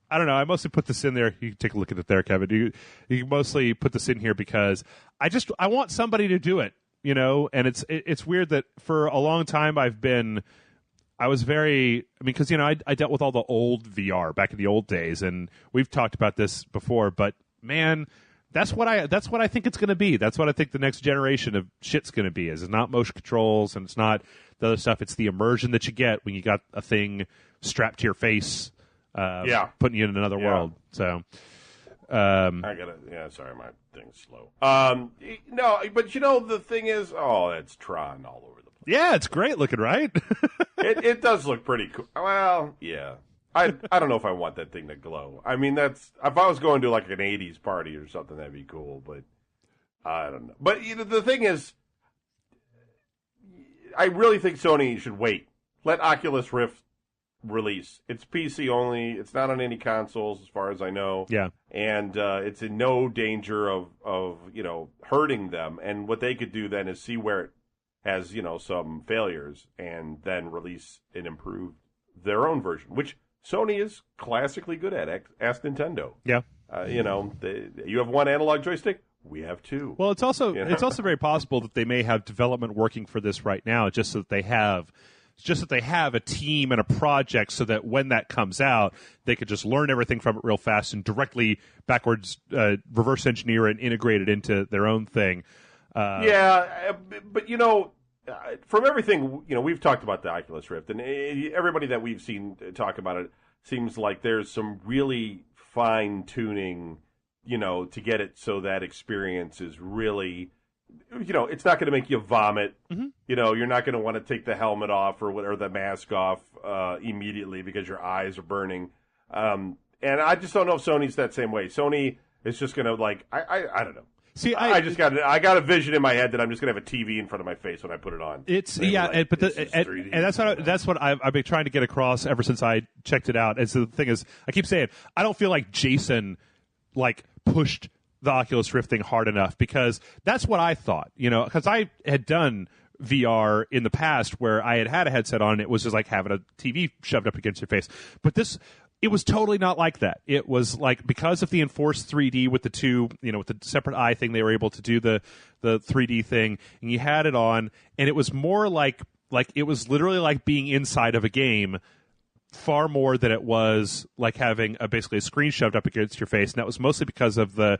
I don't know. I mostly put this in there. You can take a look at it there, Kevin. You mostly put this in here because I want somebody to do it, you know. And it's weird that for a long time I was very, because, you know, I dealt with all the old VR back in the old days, and we've talked about this before, but man, that's what I think it's going to be. That's what I think the next generation of shit's going to be. It's not motion controls, and it's not the other stuff. It's the immersion that you get when you got a thing strapped to your face, putting you in another world. So, sorry, my thing's slow. No, but you know, the thing is, that's Tron all over the place. Yeah, it's great looking, right? It does look pretty cool. Well, yeah. I don't know if I want that thing to glow. I mean, if I was going to like an 80s party or something, that'd be cool, but I don't know. But you know, the thing is, I really think Sony should wait. Let Oculus Rift release. It's PC only. It's not on any consoles as far as I know. Yeah. And it's in no danger of you know, hurting them. And what they could do then is see where it has, you know, some failures, and then release and improve their own version, which Sony is classically good at. Ask Nintendo. Yeah. You know, you have one analog joystick. We have two. Well, it's also very possible that they may have development working for this right now, just so that they have a team and a project, so that when that comes out, they could just learn everything from it real fast and directly backwards reverse engineer and integrate it into their own thing. But you know, from everything, you know, we've talked about the Oculus Rift, and everybody that we've seen talk about it seems like there's some really fine tuning, you know, to get it so that experience is really, you know, it's not going to make you vomit. Mm-hmm. You know, you're not going to want to take the helmet off or the mask off immediately because your eyes are burning. And I just don't know if Sony's that same way. Sony is just going to, like, I don't know. See, I got a vision in my head that I'm just gonna have a TV in front of my face when I put it on. That's what I've been trying to get across ever since I checked it out. And so the thing is, I keep saying I don't feel like Jason like pushed the Oculus Rift thing hard enough, because that's what I thought. You know, because I had done VR in the past where I had a headset on, and it was just like having a TV shoved up against your face. But it was totally not like that. It was like, because of the enforced 3D with the two, you know, with the separate eye thing, they were able to do the 3D thing, and you had it on, and it was more like it was literally like being inside of a game, far more than it was like having basically a screen shoved up against your face. And that was mostly because of the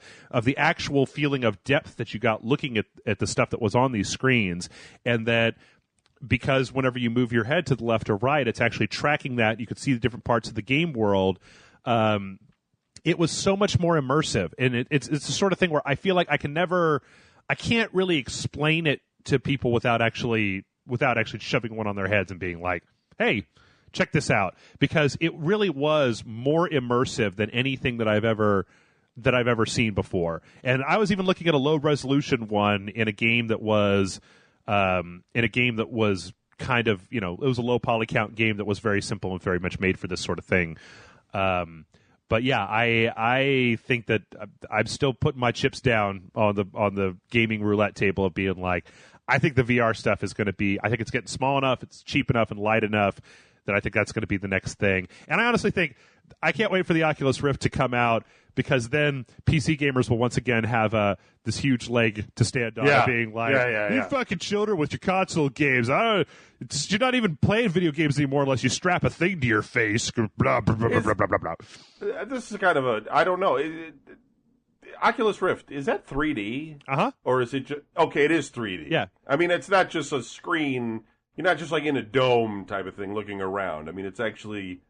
actual feeling of depth that you got looking at the stuff that was on these screens, and that, because whenever you move your head to the left or right, it's actually tracking that. You could see the different parts of the game world. It was so much more immersive, and it's the sort of thing where I feel like I can't really explain it to people without actually shoving one on their heads and being like, "Hey, check this out," because it really was more immersive than anything that I've ever seen before. And I was even looking at a low resolution one in a game that was. Kind of, you know, it was a low poly count game that was very simple and very much made for this sort of thing. But yeah, I think that I'm still putting my chips down on the gaming roulette table of being like, I think the VR stuff is going to be. I think it's getting small enough, it's cheap enough, and light enough that I think that's going to be the next thing. And I honestly think I can't wait for the Oculus Rift to come out, because then PC gamers will once again have this huge leg to stand on, being like, you fucking children with your console games. You're not even playing video games anymore unless you strap a thing to your face. Blah, blah, blah, blah, blah, blah, blah. This is kind of I don't know. Oculus Rift, is that 3D? Uh-huh. Or is it just... Okay, it is 3D. Yeah. I mean, it's not just a screen. You're not just like in a dome type of thing looking around. I mean, it's actually...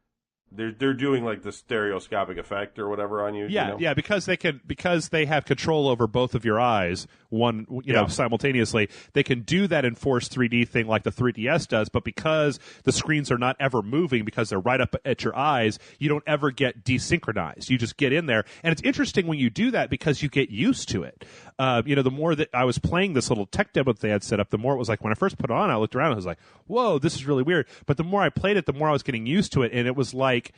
They're doing like the stereoscopic effect or whatever on you. Yeah, you know? yeah, because they have control over both of your eyes, simultaneously. They can do that enforced 3D thing like the 3DS does, but because the screens are not ever moving, because they're right up at your eyes, you don't ever get desynchronized. You just get in there, and it's interesting when you do that because you get used to it. The more that I was playing this little tech demo that they had set up, the more it was like when I first put it on, I looked around and I was like, "Whoa, this is really weird." But the more I played it, the more I was getting used to it, and it was like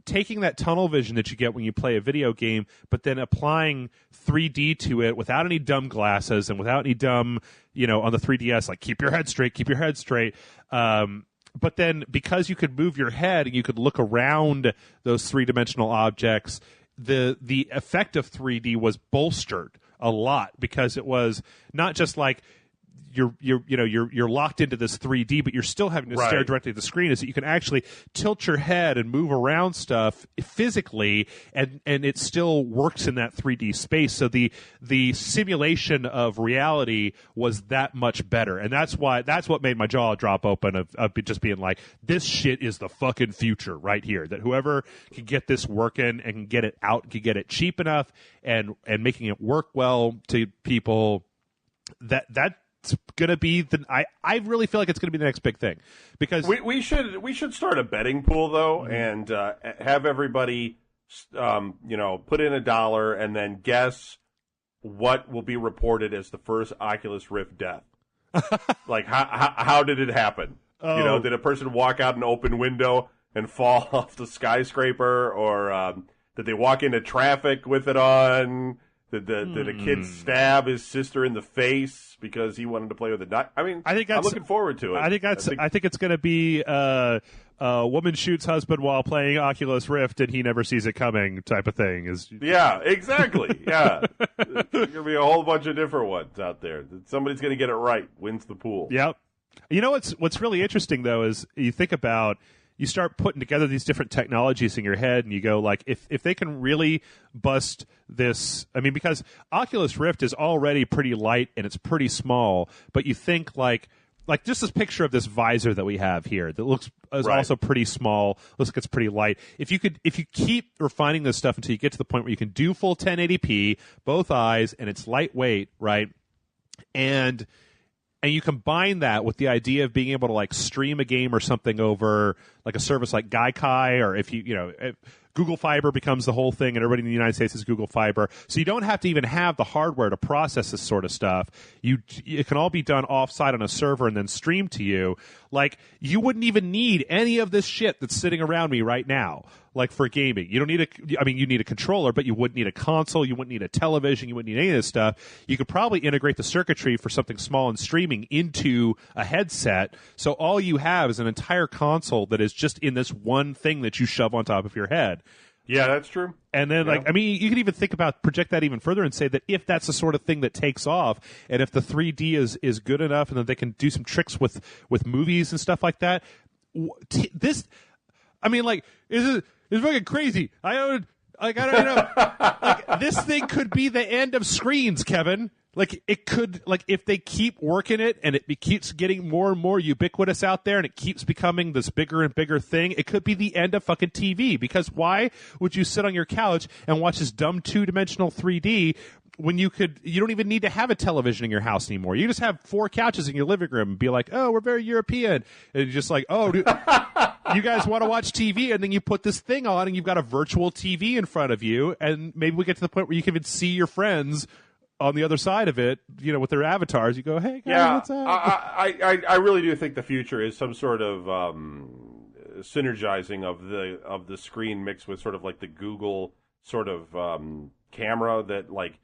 taking that tunnel vision that you get when you play a video game, but then applying 3D to it without any dumb glasses and without any dumb, on the 3DS, like keep your head straight. But then because you could move your head and you could look around those three-dimensional objects, the effect of 3D was bolstered a lot, because it was not just like you're locked into this 3D, but you're still having to stare directly at the screen. Is that you can actually tilt your head and move around stuff physically, and it still works in that 3D space. So the simulation of reality was that much better, and that's what made my jaw drop open of just being like, this shit is the fucking future right here. That whoever can get this working and can get it out, can get it cheap enough, and making it work well to people, that's going to be I really feel like it's going to be the next big thing, because we should start a betting pool though, and have everybody put in $1 and then guess what will be reported as the first Oculus Rift death. Like how did it happen? Oh. Did a person walk out an open window and fall off the skyscraper, or did they walk into traffic with it on? Did a kid stab his sister in the face because he wanted to play with a knife? I mean, I'm looking forward to it. I think it's going to be a woman shoots husband while playing Oculus Rift and he never sees it coming type of thing. Yeah, exactly. Yeah, there's going to be a whole bunch of different ones out there. Somebody's going to get it right, wins the pool. Yep. You know what's really interesting though is you think about. You start putting together these different technologies in your head, and you go like, if they can really bust this, I mean, because Oculus Rift is already pretty light and it's pretty small, but you think like just this picture of this visor that we have here that looks is also pretty small, looks like it's pretty light. If you keep refining this stuff until you get to the point where you can do full 1080p, both eyes, and it's lightweight, right? And you combine that with the idea of being able to like stream a game or something over like a service like Gaikai, or if if Google Fiber becomes the whole thing and everybody in the United States is Google Fiber. So you don't have to even have the hardware to process this sort of stuff. It can all be done offsite on a server and then streamed to you. Like, you wouldn't even need any of this shit that's sitting around me right now. Like, for gaming, you don't need you need a controller, but you wouldn't need a console, you wouldn't need a television, you wouldn't need any of this stuff. You could probably integrate the circuitry for something small and streaming into a headset, so all you have is an entire console that is just in this one thing that you shove on top of your head. Yeah, that's true. And then, you can even think about, project that even further and say that if that's the sort of thing that takes off, and if the 3D is good enough, and that they can do some tricks with movies and stuff like that, it's fucking crazy. I don't know. Like, this thing could be the end of screens, Kevin. Like, it could, like, if they keep working it and it keeps getting more and more ubiquitous out there and it keeps becoming this bigger and bigger thing, it could be the end of fucking TV. Because why would you sit on your couch and watch this dumb 2-dimensional 3D when you don't even need to have a television in your house anymore? You just have 4 couches in your living room and be like, oh, we're very European. And you're just like, oh, dude, you guys want to watch TV? And then you put this thing on and you've got a virtual TV in front of you. And maybe we get to the point where you can even see your friends on the other side of it, with their avatars. You go, hey, guys, what's up? I really do think the future is some sort of synergizing of the screen mixed with sort of like the Google sort of camera that like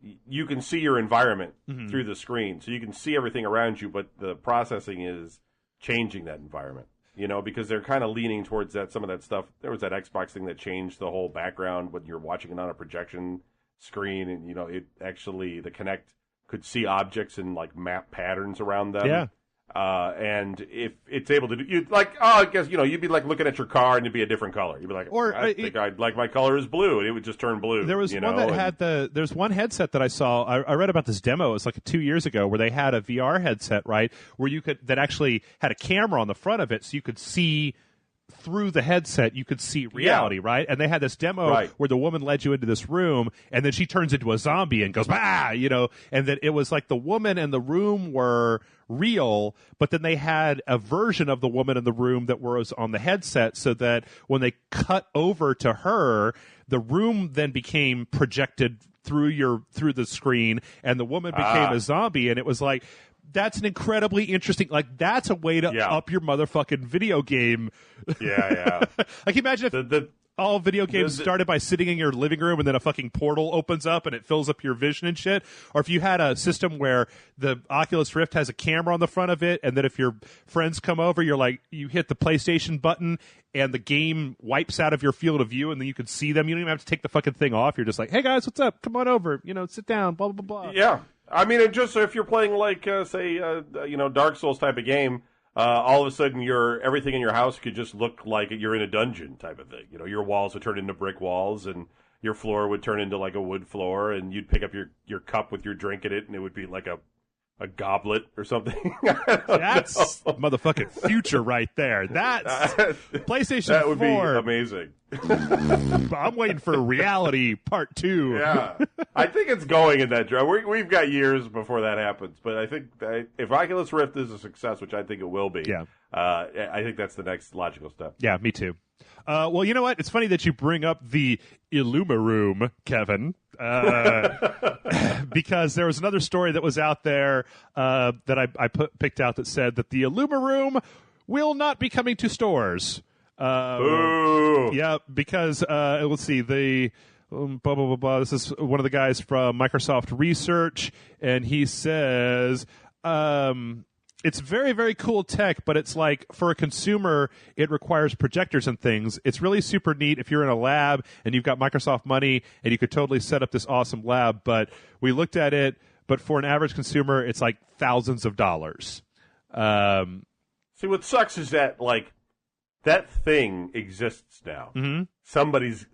you can see your environment through the screen, so you can see everything around you, but the processing is changing that environment. You know, because they're kind of leaning towards that. Some of that stuff. There was that Xbox thing that changed the whole background when you're watching it on a projection screen, and you know, it actually the Kinect could see objects and like map patterns around them. Yeah. And if it's able to do, you'd like, I guess, you know, you'd be like looking at your car and it'd be a different color. You'd be like, I think I'd like my color is blue, and it would just turn blue. There was one that had there's one headset that I saw. I read about this demo. It was like 2 years ago where they had a VR headset, right, where that actually had a camera on the front of it, so you could see through the headset, you could see reality, right? And they had this demo where the woman led you into this room, and then she turns into a zombie and goes, bah, you know, and then it was like the woman and the room were real, but then they had a version of the woman in the room that was on the headset, so that when they cut over to her, the room then became projected through the screen, and the woman became a zombie, and it was like, that's an incredibly interesting, like, that's a way to up your motherfucking video game. Yeah. Like, imagine if all video games started by sitting in your living room and then a fucking portal opens up and it fills up your vision and shit. Or if you had a system where the Oculus Rift has a camera on the front of it, and then if your friends come over, you're like, you hit the PlayStation button and the game wipes out of your field of view, and then you can see them. You don't even have to take the fucking thing off. You're just like, hey guys, what's up? Come on over. You know, sit down, blah, blah, blah, blah. Yeah. I mean, just if you're playing like, say, you know, Dark Souls type of game, all of a sudden everything in your house could just look like you're in a dungeon type of thing. You know, your walls would turn into brick walls, and your floor would turn into like a wood floor, and you'd pick up your cup with your drink in it, and it would be like a goblet or something. That's motherfucking future right there. That's PlayStation 4. That would be amazing. I'm waiting for reality part 2. Yeah. I think it's going in that direction. We've got years before that happens, but I think if Oculus Rift is a success, which I think it will be, I think that's the next logical step. Yeah, me too. Well, you know what? It's funny that you bring up the IllumiRoom, Kevin, because there was another story that was out there that I picked out that said that the IllumiRoom will not be coming to stores. Yeah, because let's see, the blah, blah, blah, blah. This is one of the guys from Microsoft Research, and he says it's very, very cool tech, but it's like, for a consumer, it requires projectors and things. It's really super neat if you're in a lab and you've got Microsoft money and you could totally set up this awesome lab, but we looked at it, but for an average consumer, it's like thousands of dollars. See, what sucks is that, like, that thing exists now. Mm-hmm.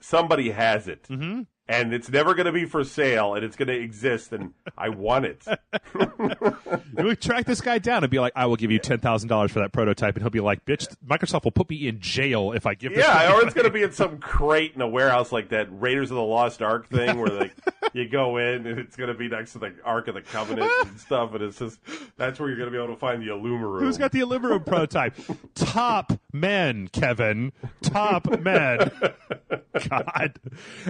Somebody has it. Mm-hmm. And it's never going to be for sale, and it's going to exist, and I want it. You would track this guy down and be like, I will give you $10,000 for that prototype, and he'll be like, bitch, Microsoft will put me in jail if I give this guy. Yeah, or it's going to be in some crate in a warehouse like that Raiders of the Lost Ark thing where like you go in, and it's going to be next to the Ark of the Covenant and stuff, and it's just, that's where you're going to be able to find the IllumiRoom. Who's got the IllumiRoom prototype? Top men, Kevin. Top men. God.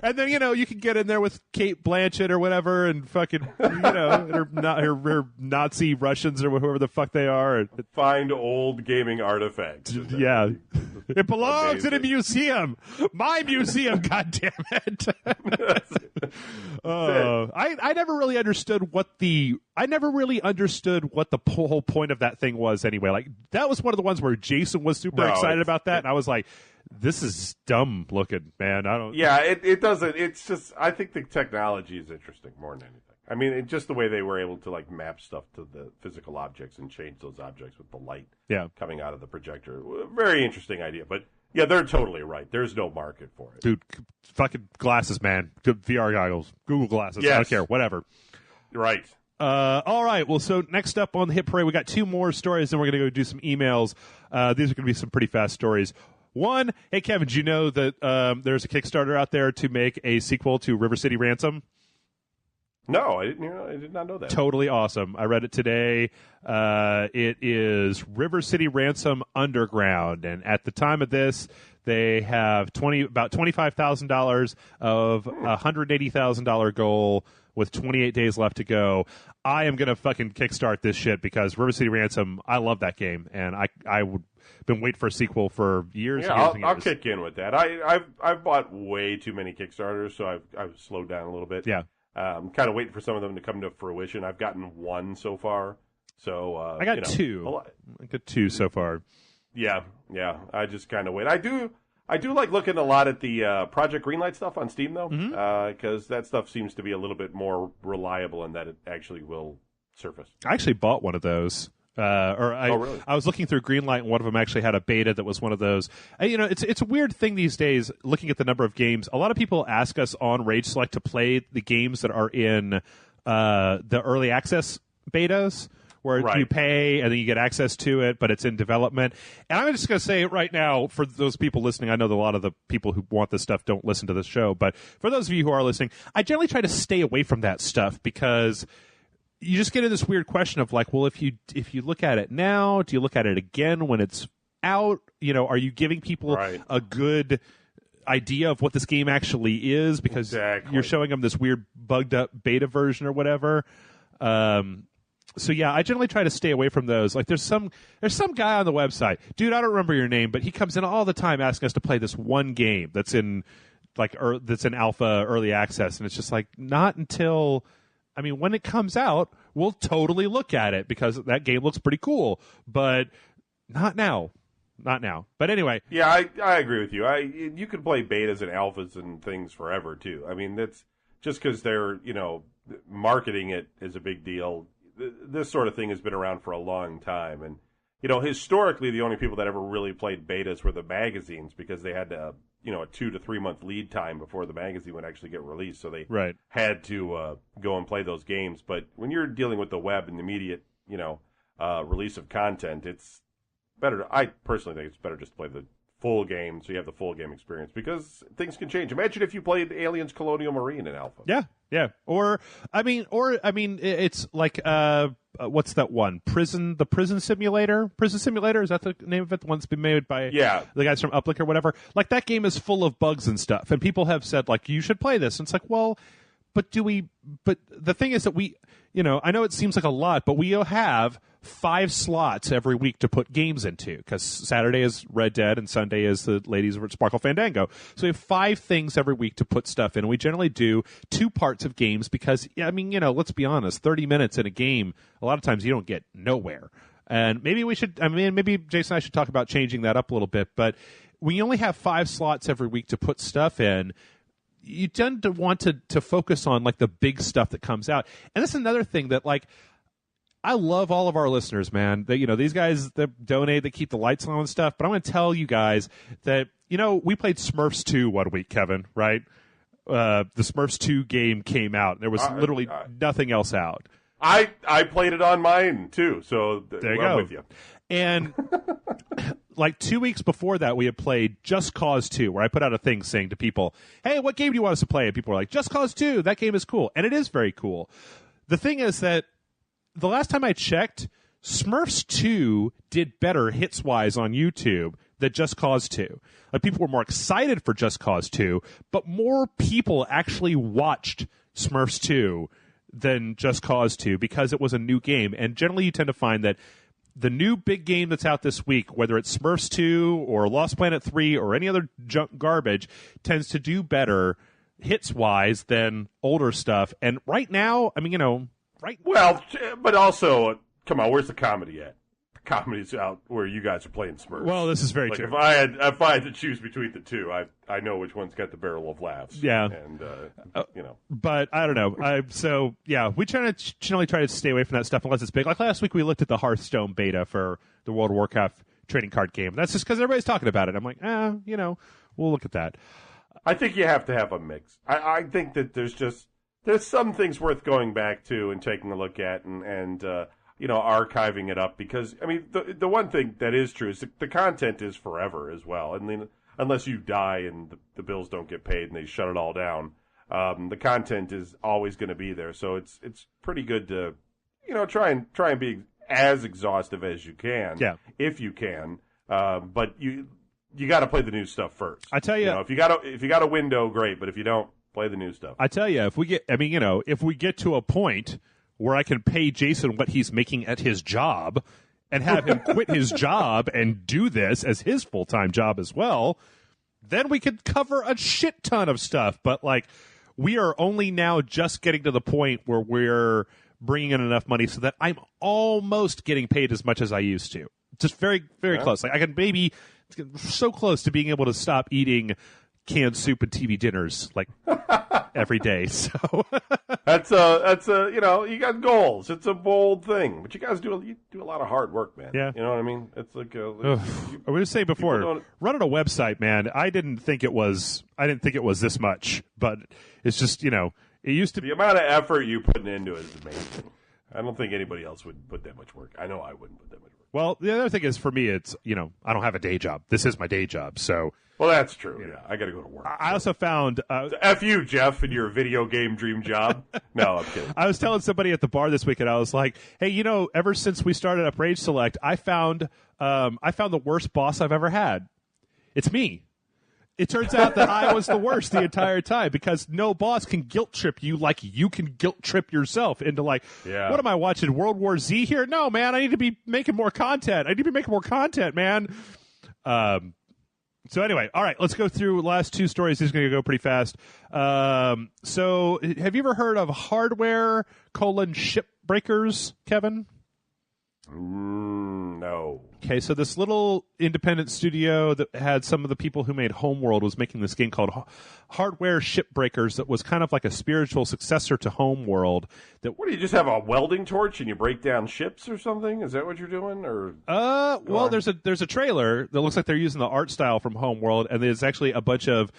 And then, you know, you can get in there with Kate Blanchett or whatever, and fucking, you know, her Nazi Russians or whoever the fuck they are. Find old gaming artifacts. Yeah. It belongs in a museum. My museum, goddammit. I never really understood what the whole point of that thing was anyway. Like, that was one of the ones where Jason was super excited about that, and I was like, this is dumb looking, man. I don't. Yeah, it doesn't. It's just, I think the technology is interesting more than anything. I mean, just the way they were able to like map stuff to the physical objects and change those objects with the light coming out of the projector. Very interesting idea, but yeah, they're totally right. There's no market for it, dude. Fucking glasses, man. Good VR goggles, Google glasses. Yes. I don't care. Whatever. Right. All right. Well, so next up on the Hit Parade, we got 2 more stories, then we're going to go do some emails. These are going to be some pretty fast stories. One, hey, Kevin, did you know that there's a Kickstarter out there to make a sequel to River City Ransom? No, I did not know that. Totally awesome. I read it today. It is River City Ransom Underground, and at the time of this, they have about $25,000 of a $180,000 goal with 28 days left to go. I am going to fucking kickstart this shit because River City Ransom, I love that game, and I would been waiting for a sequel for years. Yeah, and years. I'll kick in with that. I've bought way too many Kickstarters, so I've slowed down a little bit. Yeah. I'm kind of waiting for some of them to come to fruition. I've gotten one so far. So I got two. I got two so far. Yeah. I just kind of wait. I do like looking a lot at the Project Greenlight stuff on Steam, though, because that stuff seems to be a little bit more reliable in that it actually will surface. I actually bought one of those. Really? I was looking through Greenlight, and one of them actually had a beta that was one of those. It's a weird thing these days, looking at the number of games. A lot of people ask us on Rage Select to play the games that are in the early access betas, where you pay and then you get access to it, but it's in development. And I'm just going to say it right now, for those people listening, I know that a lot of the people who want this stuff don't listen to the show, but for those of you who are listening, I generally try to stay away from that stuff, because you just get in this weird question of like, well, if you look at it now, do you look at it again when it's out? Are you giving people a good idea of what this game actually is, because you're showing them this weird bugged up beta version or whatever? So yeah, I generally try to stay away from those. Like there's some guy on the website, dude, I don't remember your name, but he comes in all the time asking us to play this one game that's in that's in alpha early access, and it's just like, not until, when it comes out, we'll totally look at it, because that game looks pretty cool, but not now. Not now. But anyway. Yeah, I agree with you. You could play betas and alphas and things forever too. That's just because they're, marketing it is a big deal. This sort of thing has been around for a long time, and historically the only people that ever really played betas were the magazines, because they had a 2 to 3 month lead time before the magazine would actually get released, so they had to go and play those games. But when you're dealing with the web and the immediate release of content, it's better. I personally think it's better just to play the full game, so you have the full game experience, because things can change. Imagine if you played Aliens Colonial Marine in alpha. Yeah. Or it's like what's that one? The Prison Simulator? Prison Simulator, is that the name of it? The one that's been made by the guys from Uplick or whatever. Like, that game is full of bugs and stuff, and people have said, like, you should play this. And it's like, well, but the thing is that I know it seems like a lot, but we have 5 slots every week to put games into, because Saturday is Red Dead and Sunday is the ladies of Sparkle Fandango. So we have 5 things every week to put stuff in. And we generally do 2 parts of games, because, let's be honest, 30 minutes in a game, a lot of times you don't get nowhere. And maybe maybe Jason and I should talk about changing that up a little bit. But when you only have 5 slots every week to put stuff in, you tend to want to focus on like the big stuff that comes out. And that's another thing that, like, I love all of our listeners, man. These guys that donate, that keep the lights on and stuff. But I'm going to tell you guys that, we played Smurfs 2 one week, Kevin, right? The Smurfs 2 game came out, and there was literally nothing else out. I played it on mine too, so there you I'm go. with you. And like 2 weeks before that, we had played Just Cause 2, where I put out a thing saying to people, hey, what game do you want us to play? And people were like, Just Cause 2, that game is cool. And it is very cool. The thing is that the last time I checked, Smurfs 2 did better hits-wise on YouTube than Just Cause 2. Like, people were more excited for Just Cause 2, but more people actually watched Smurfs 2 than Just Cause 2, because it was a new game. And generally you tend to find that the new big game that's out this week, whether it's Smurfs 2 or Lost Planet 3 or any other junk garbage, tends to do better hits-wise than older stuff. And right now, Well, but also, come on, where's the comedy at? The comedy's out where you guys are playing Smurfs. Well, this is very true. If I had to choose between the two, I know which one's got the barrel of laughs. Yeah. And, But I don't know. We generally try to stay away from that stuff unless it's big. Like last week, we looked at the Hearthstone beta for the World of Warcraft trading card game. That's just because everybody's talking about it. I'm like, we'll look at that. I think you have to have a mix. I think that there's some things worth going back to and taking a look at and archiving it up, because the one thing that is true is the content is forever as well. And then unless you die and the bills don't get paid and they shut it all down, the content is always going to be there. So it's pretty good to try and be as exhaustive as you can, if you can. But you got to play the new stuff first. I tell you, if you got a window, great. But if you don't, play the new stuff. I tell you, if we get to a point where I can pay Jason what he's making at his job, and have him quit his job and do this as his full-time job as well, then we could cover a shit ton of stuff. But, like, we are only now just getting to the point where we're bringing in enough money so that I'm almost getting paid as much as I used to. Just very, very close. Like, I can maybe so close to being able to stop eating canned soup and TV dinners like every day. So that's a you got goals. It's a bold thing, but you guys do a lot of hard work, man. Yeah, you know what I mean. It's like I was saying before, running a website, man. I didn't think it was this much, but it's just it used to be. The amount of effort you putting into it is amazing. I don't think anybody else would put that much work. I know I wouldn't put that much work. Well, the other thing is, for me, it's, I don't have a day job. This is my day job, so. Well, that's true. Yeah, I got to go to work. I also found. F you, Jeff, and your video game dream job. No, I'm kidding. I was telling somebody at the bar this week, and I was like, hey, ever since we started up Rage Select, I found the worst boss I've ever had. It's me. It turns out that I was the worst the entire time, because no boss can guilt trip you like you can guilt trip yourself into, like, what am I watching, World War Z here? No, man, I need to be making more content. Man. So anyway, all right, let's go through the last two stories. This is going to go pretty fast. So have you ever heard of hardware ship breakers, Kevin? No. Okay, so this little independent studio that had some of the people who made Homeworld was making this game called Hardware Shipbreakers that was kind of like a spiritual successor to Homeworld. What do you just have a welding torch and you break down ships or something? Is that what you're doing? Or there's a trailer that looks like they're using the art style from Homeworld, and there's actually a bunch of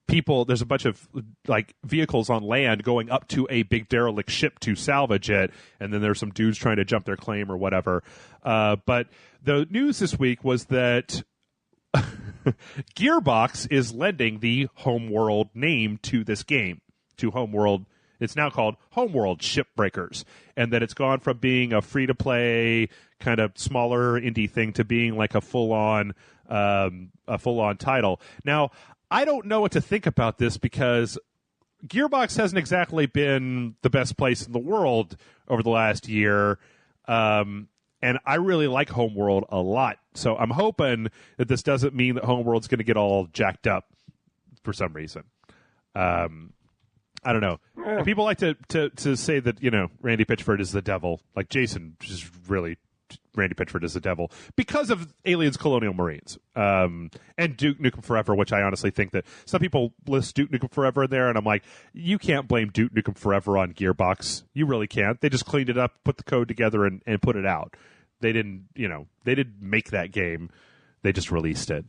people. There's a bunch of like vehicles on land going up to a big derelict ship to salvage it, and then there's some dudes trying to jump their claim or whatever. But the news this week was that Gearbox is lending the Homeworld name to this game, to Homeworld. It's now called Homeworld Shipbreakers, and that it's gone from being a free-to-play kind of smaller indie thing to being like a full-on title. Now, I don't know what to think about this, because Gearbox hasn't exactly been the best place in the world over the last year, and I really like Homeworld a lot. So I'm hoping that this doesn't mean that Homeworld's going to get all jacked up for some reason. I don't know. Yeah. People like to say that, Randy Pitchford is the devil. Like Jason is really Randy Pitchford is the devil because of Aliens Colonial Marines and Duke Nukem Forever, which I honestly think that some people list Duke Nukem Forever in there, and I'm like, you can't blame Duke Nukem Forever on Gearbox. You really can't. They just cleaned it up, put the code together, and put it out. They didn't make that game. They just released it.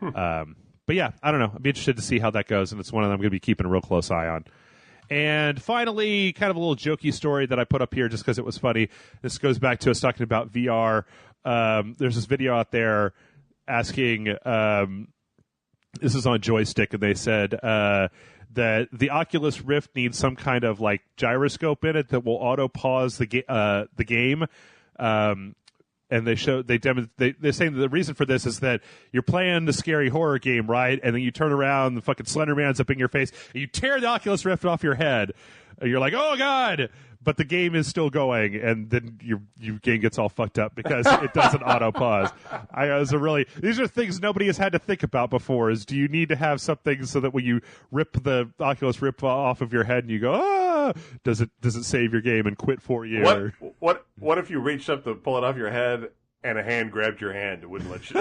But yeah, I don't know. I'd be interested to see how that goes, and it's one of them I'm going to be keeping a real close eye on. And finally, kind of a little jokey story that I put up here just because it was funny. This goes back to us talking about VR. There's this video out there asking, this is on Joystick, and they said that the Oculus Rift needs some kind of like gyroscope in it that will auto pause the game. And they're saying that the reason for this is that you're playing the scary horror game, right? And then you turn around, the fucking Slender Man's up in your face, and you tear the Oculus Rift off your head. And you're like, oh god! But the game is still going, and then your game gets all fucked up because it doesn't auto pause. These are things nobody has had to think about before. Is do you need to have something so that when you rip the Oculus Rift off of your head and you go, does it save your game and quit for you? What if you reached up to pull it off your head and a hand grabbed your hand and wouldn't let you?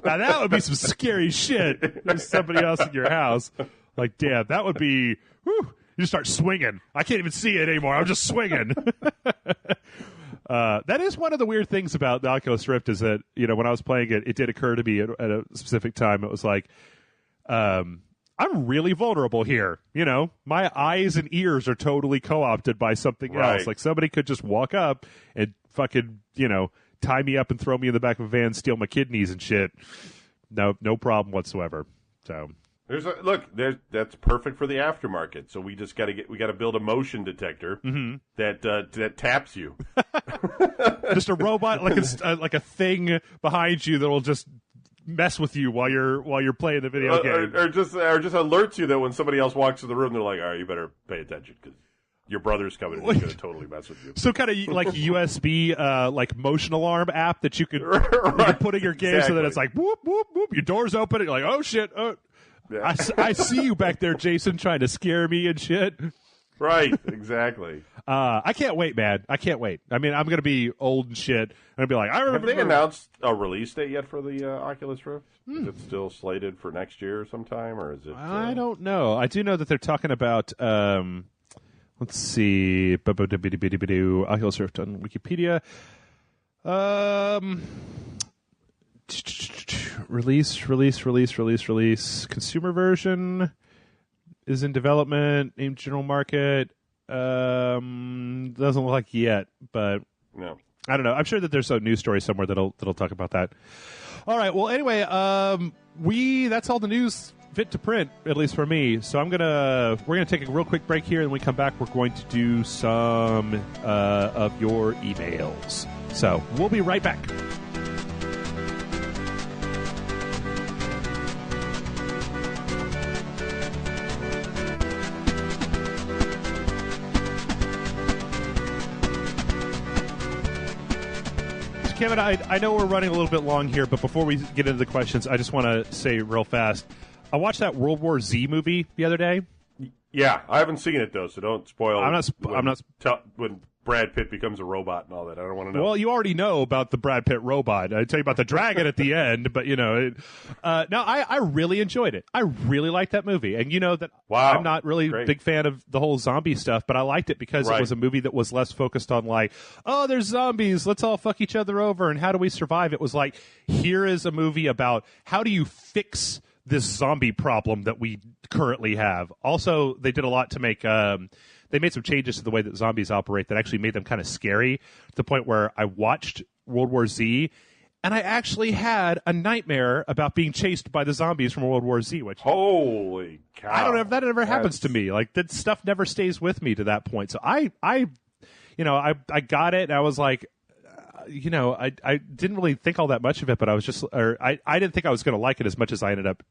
Now that would be some scary shit. There's somebody else in your house. Like, damn, that would be. Whew, you just start swinging. I can't even see it anymore. I'm just swinging. That is one of the weird things about the Oculus Rift is that, when I was playing it, it did occur to me at a specific time. It was like, I'm really vulnerable here. My eyes and ears are totally co-opted by something else. Like somebody could just walk up and fucking, tie me up and throw me in the back of a van, steal my kidneys and shit. No problem whatsoever. So. That's perfect for the aftermarket. So we just got to build a motion detector that taps you. Just a robot, like a thing behind you that will just mess with you while you're playing the video game, or just alerts you that when somebody else walks in the room, they're like, all right, you better pay attention because your brother's coming and he's going to totally mess with you. So kind of like USB, like motion alarm app that you could, you could put in your game so that it's like, whoop, whoop, whoop, your door's open, and you're like, oh, shit, oh. Yeah. I see you back there, Jason, trying to scare me and shit. Right, exactly. I can't wait, man. I can't wait. I mean, I'm going to be old and shit, and I'll be like, I remember. Have they announced a release date yet for the Oculus Rift? Is it still slated for next year sometime, or is it? I don't know. I do know that they're talking about. Let's see. Oculus Rift on Wikipedia. Release. Consumer version is in development. Aimed general market. Doesn't look like yet, but no. I don't know. I'm sure that there's a news story somewhere that'll talk about that. All right. Well, anyway, that's all the news fit to print, at least for me. So we're gonna take a real quick break here, and when we come back, we're going to do some of your emails. So we'll be right back. Kevin, I know we're running a little bit long here, but before we get into the questions, I just want to say real fast, I watched that World War Z movie the other day. Yeah, I haven't seen it, though, so don't spoil when Brad Pitt becomes a robot and all that. I don't want to know. Well, you already know about the Brad Pitt robot. I tell you about the dragon at the end, but, I really enjoyed it. I really liked that movie. And you know that I'm not really a big fan of the whole zombie stuff, but I liked it because it was a movie that was less focused on like, oh, there's zombies, let's all fuck each other over, and how do we survive? It was like, here is a movie about how do you fix this zombie problem that we currently have. Also, they did a lot to make... they made some changes to the way that zombies operate that actually made them kind of scary to the point where I watched World War Z and I actually had a nightmare about being chased by the zombies from World War Z. Which, holy cow! I don't know if that ever happens to me. Like, that stuff never stays with me to that point. So I got it, and I was like, I didn't really think all that much of it, but I was just, I didn't think I was going to like it as much as I ended up.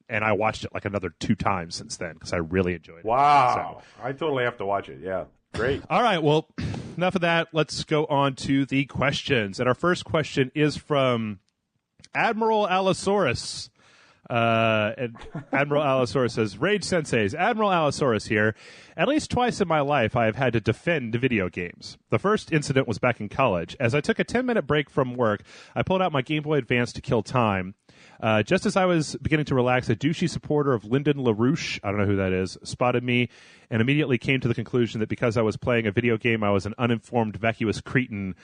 And I watched it like another 2 times since then because I really enjoyed it. Wow. So. I totally have to watch it. Yeah. Great. All right. Well, enough of that. Let's go on to the questions. And our first question is from Admiral Allosaurus. And Admiral Allosaurus says, Rage Senseis, Admiral Allosaurus here. At least twice in my life, I have had to defend video games. The first incident was back in college. As I took a 10-minute break from work, I pulled out my Game Boy Advance to kill time. Just as I was beginning to relax, a douchey supporter of Lyndon LaRouche, I don't know who that is, spotted me and immediately came to the conclusion that because I was playing a video game, I was an uninformed, vacuous cretin.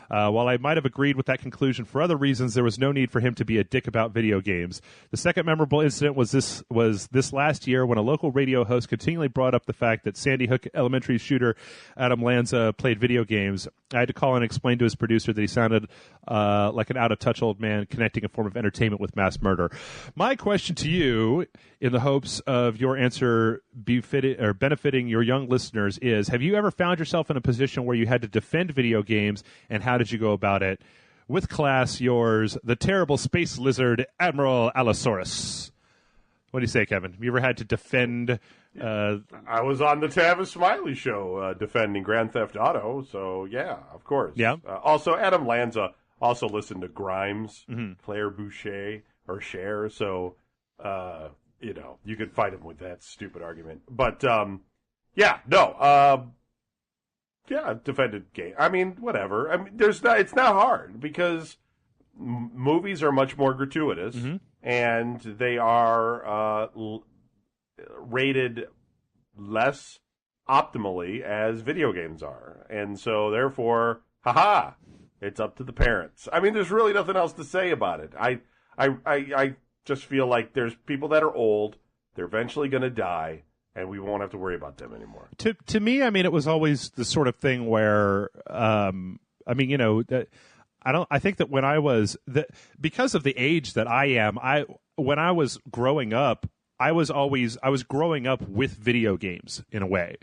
While I might have agreed with that conclusion for other reasons, there was no need for him to be a dick about video games. The second memorable incident was this last year when a local radio host continually brought up the fact that Sandy Hook Elementary shooter Adam Lanza played video games. I had to call and explain to his producer that he sounded like an out-of-touch old man connecting a form of entertainment with mass murder. My question to you, in the hopes of your answer benefiting your young listeners, is: have you ever found yourself in a position where you had to defend video games, and how did you go about it? With class, yours, the terrible space lizard, Admiral Allosaurus. What do you say, Kevin? Have you ever had to defend... I was on the Tavis Smiley show defending Grand Theft Auto, so yeah, of course. Yeah. Also, Adam Lanza also listened to Grimes, Claire Boucher, or Cher, so, you could fight him with that stupid argument. But, defended game. I mean, whatever. I mean, it's not hard because movies are much more gratuitous, and they are rated less optimally as video games are. And so, therefore, it's up to the parents. I mean, there's really nothing else to say about it. I just feel like there's people that are old, they're eventually going to die, and we won't have to worry about them anymore. To me, I mean, it was always the sort of thing where, I think that when I was, because of the age that I am, when I was growing up, I was growing up with video games in a way.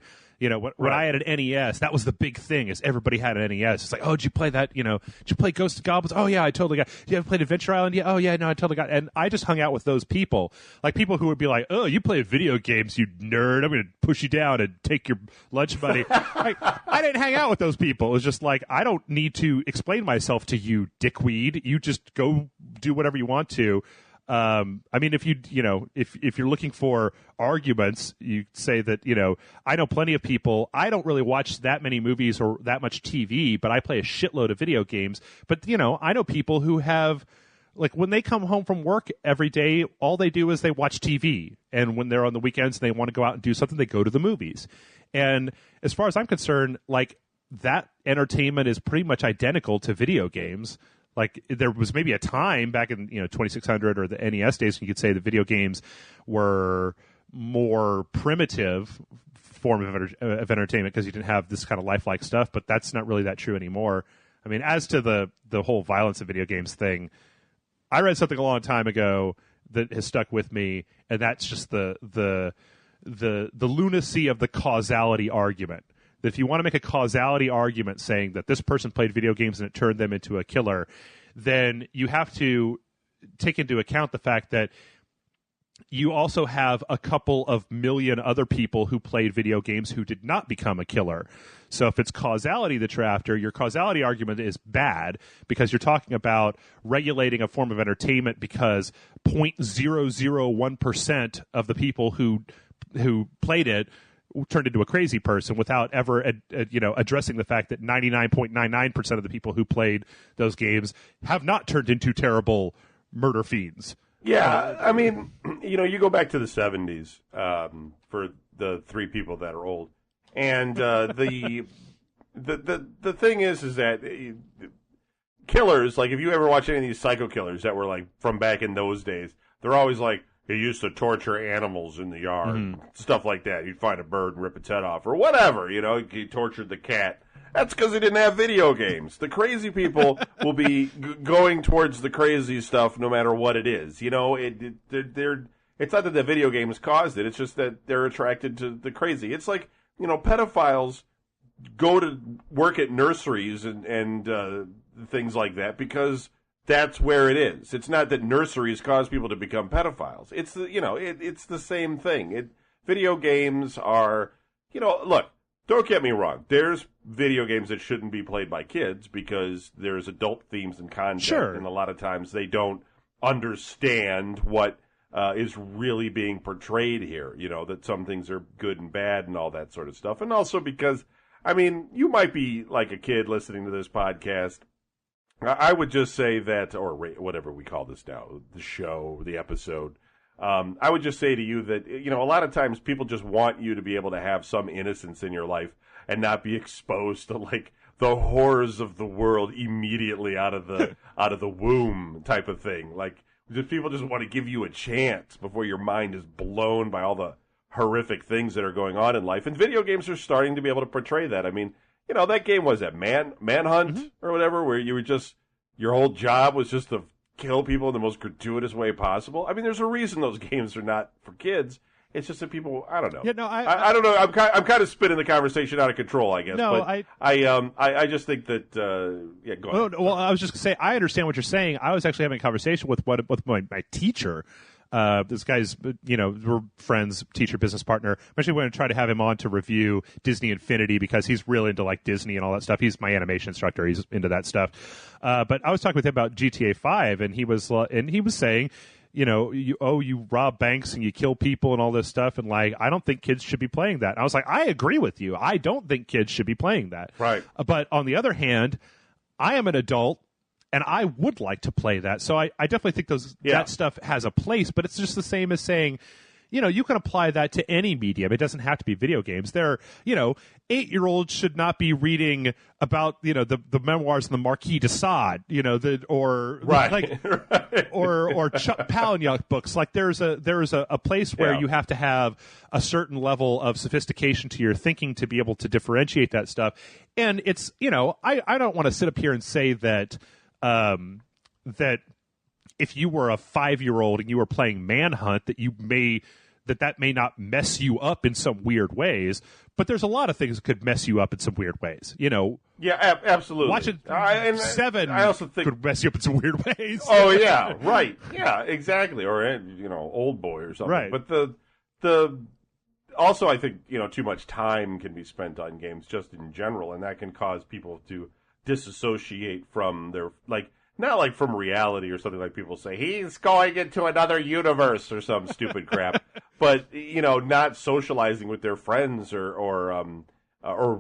When I had an NES, that was the big thing. Is everybody had an NES? It's like, oh, did you play that? Did you play Ghosts and Goblins? Oh yeah, I totally got. Did you ever play Adventure Island? Yeah. Oh yeah, no, I totally got. And I just hung out with those people, like people who would be like, oh, you play video games, you nerd. I'm going to push you down and take your lunch money. I didn't hang out with those people. It was just like, I don't need to explain myself to you, dickweed. You just go do whatever you want to. If if you're looking for arguments, you say that, I know plenty of people. I don't really watch that many movies or that much TV, but I play a shitload of video games. But, I know people who have, like, when they come home from work every day, all they do is they watch TV. And when they're on the weekends and they want to go out and do something, they go to the movies. And as far as I'm concerned, like, that entertainment is pretty much identical to video games. Like, there was maybe a time back in 2600 or the NES days when you could say the video games were more primitive form of entertainment because you didn't have this kind of lifelike stuff, but that's not really that true anymore. I mean, as to the whole violence of video games thing, I read something a long time ago that has stuck with me, and that's just the lunacy of the causality argument. That if you want to make a causality argument saying that this person played video games and it turned them into a killer, then you have to take into account the fact that you also have a couple of million other people who played video games who did not become a killer. So if it's causality that you're after, your causality argument is bad because you're talking about regulating a form of entertainment because 0.001% of the people who played it turned into a crazy person without ever addressing the fact that 99.99% of the people who played those games have not turned into terrible murder fiends. Yeah, I mean, you go back to the 70s for the three people that are old, and the thing is that killers, like if you ever watch any of these psycho killers that were like from back in those days, they're always like, he used to torture animals in the yard, stuff like that. You'd find a bird and rip its head off, or whatever, he tortured the cat. That's because he didn't have video games. The crazy people will be going towards the crazy stuff no matter what it is. It's not that the video games caused it. It's just that they're attracted to the crazy. It's like, pedophiles go to work at nurseries and things like that because that's where it is. It's not that nurseries cause people to become pedophiles. It's it's the same thing. Video games are, look, don't get me wrong. There's video games that shouldn't be played by kids because there's adult themes and content. Sure. And a lot of times they don't understand what is really being portrayed here. That some things are good and bad and all that sort of stuff. And also because, you might be like a kid listening to this podcast. I would just say that, or whatever we call this now, the show, the episode. I would just say to you that, a lot of times people just want you to be able to have some innocence in your life and not be exposed to like the horrors of the world immediately out of the womb type of thing. Like people just want to give you a chance before your mind is blown by all the horrific things that are going on in life. And video games are starting to be able to portray that. That game was that Manhunt or whatever, where you were just, your whole job was just to kill people in the most gratuitous way possible. There's a reason those games are not for kids. It's just that people, I don't know. Yeah, no, I don't know. I'm kind of spinning the conversation out of control, I guess. No, but I just think that, go ahead. Well, I was just going to say, I understand what you're saying. I was actually having a conversation with my teacher. This guy's, we're friends, teacher, business partner. I'm actually going to try to have him on to review Disney Infinity because he's really into like Disney and all that stuff. He's my animation instructor. He's into that stuff. But I was talking with him about GTA 5 and he was saying, you rob banks and you kill people and all this stuff. And like, I don't think kids should be playing that. And I was like, I agree with you. I don't think kids should be playing that. Right. But on the other hand, I am an adult. And I would like to play that. So I definitely think that stuff has a place, but it's just the same as saying, you can apply that to any medium. It doesn't have to be video games. 8-year-olds should not be reading about, the memoirs of the Marquis de Sade, or Chuck Palahniuk books. Like there's a place where you have to have a certain level of sophistication to your thinking to be able to differentiate that stuff. And it's, I don't want to sit up here and say that, that if you were a 5-year-old and you were playing Manhunt, that you may that may not mess you up in some weird ways, but there's a lot of things that could mess you up in some weird ways. Yeah, absolutely. Watching Seven I also think could mess you up in some weird ways. Oh yeah, right. Yeah, exactly. Or Old Boy or something. Right. But the also I think too much time can be spent on games just in general, and that can cause people to disassociate from their not like from reality or something, like people say he's going into another universe or some stupid crap, but not socializing with their friends or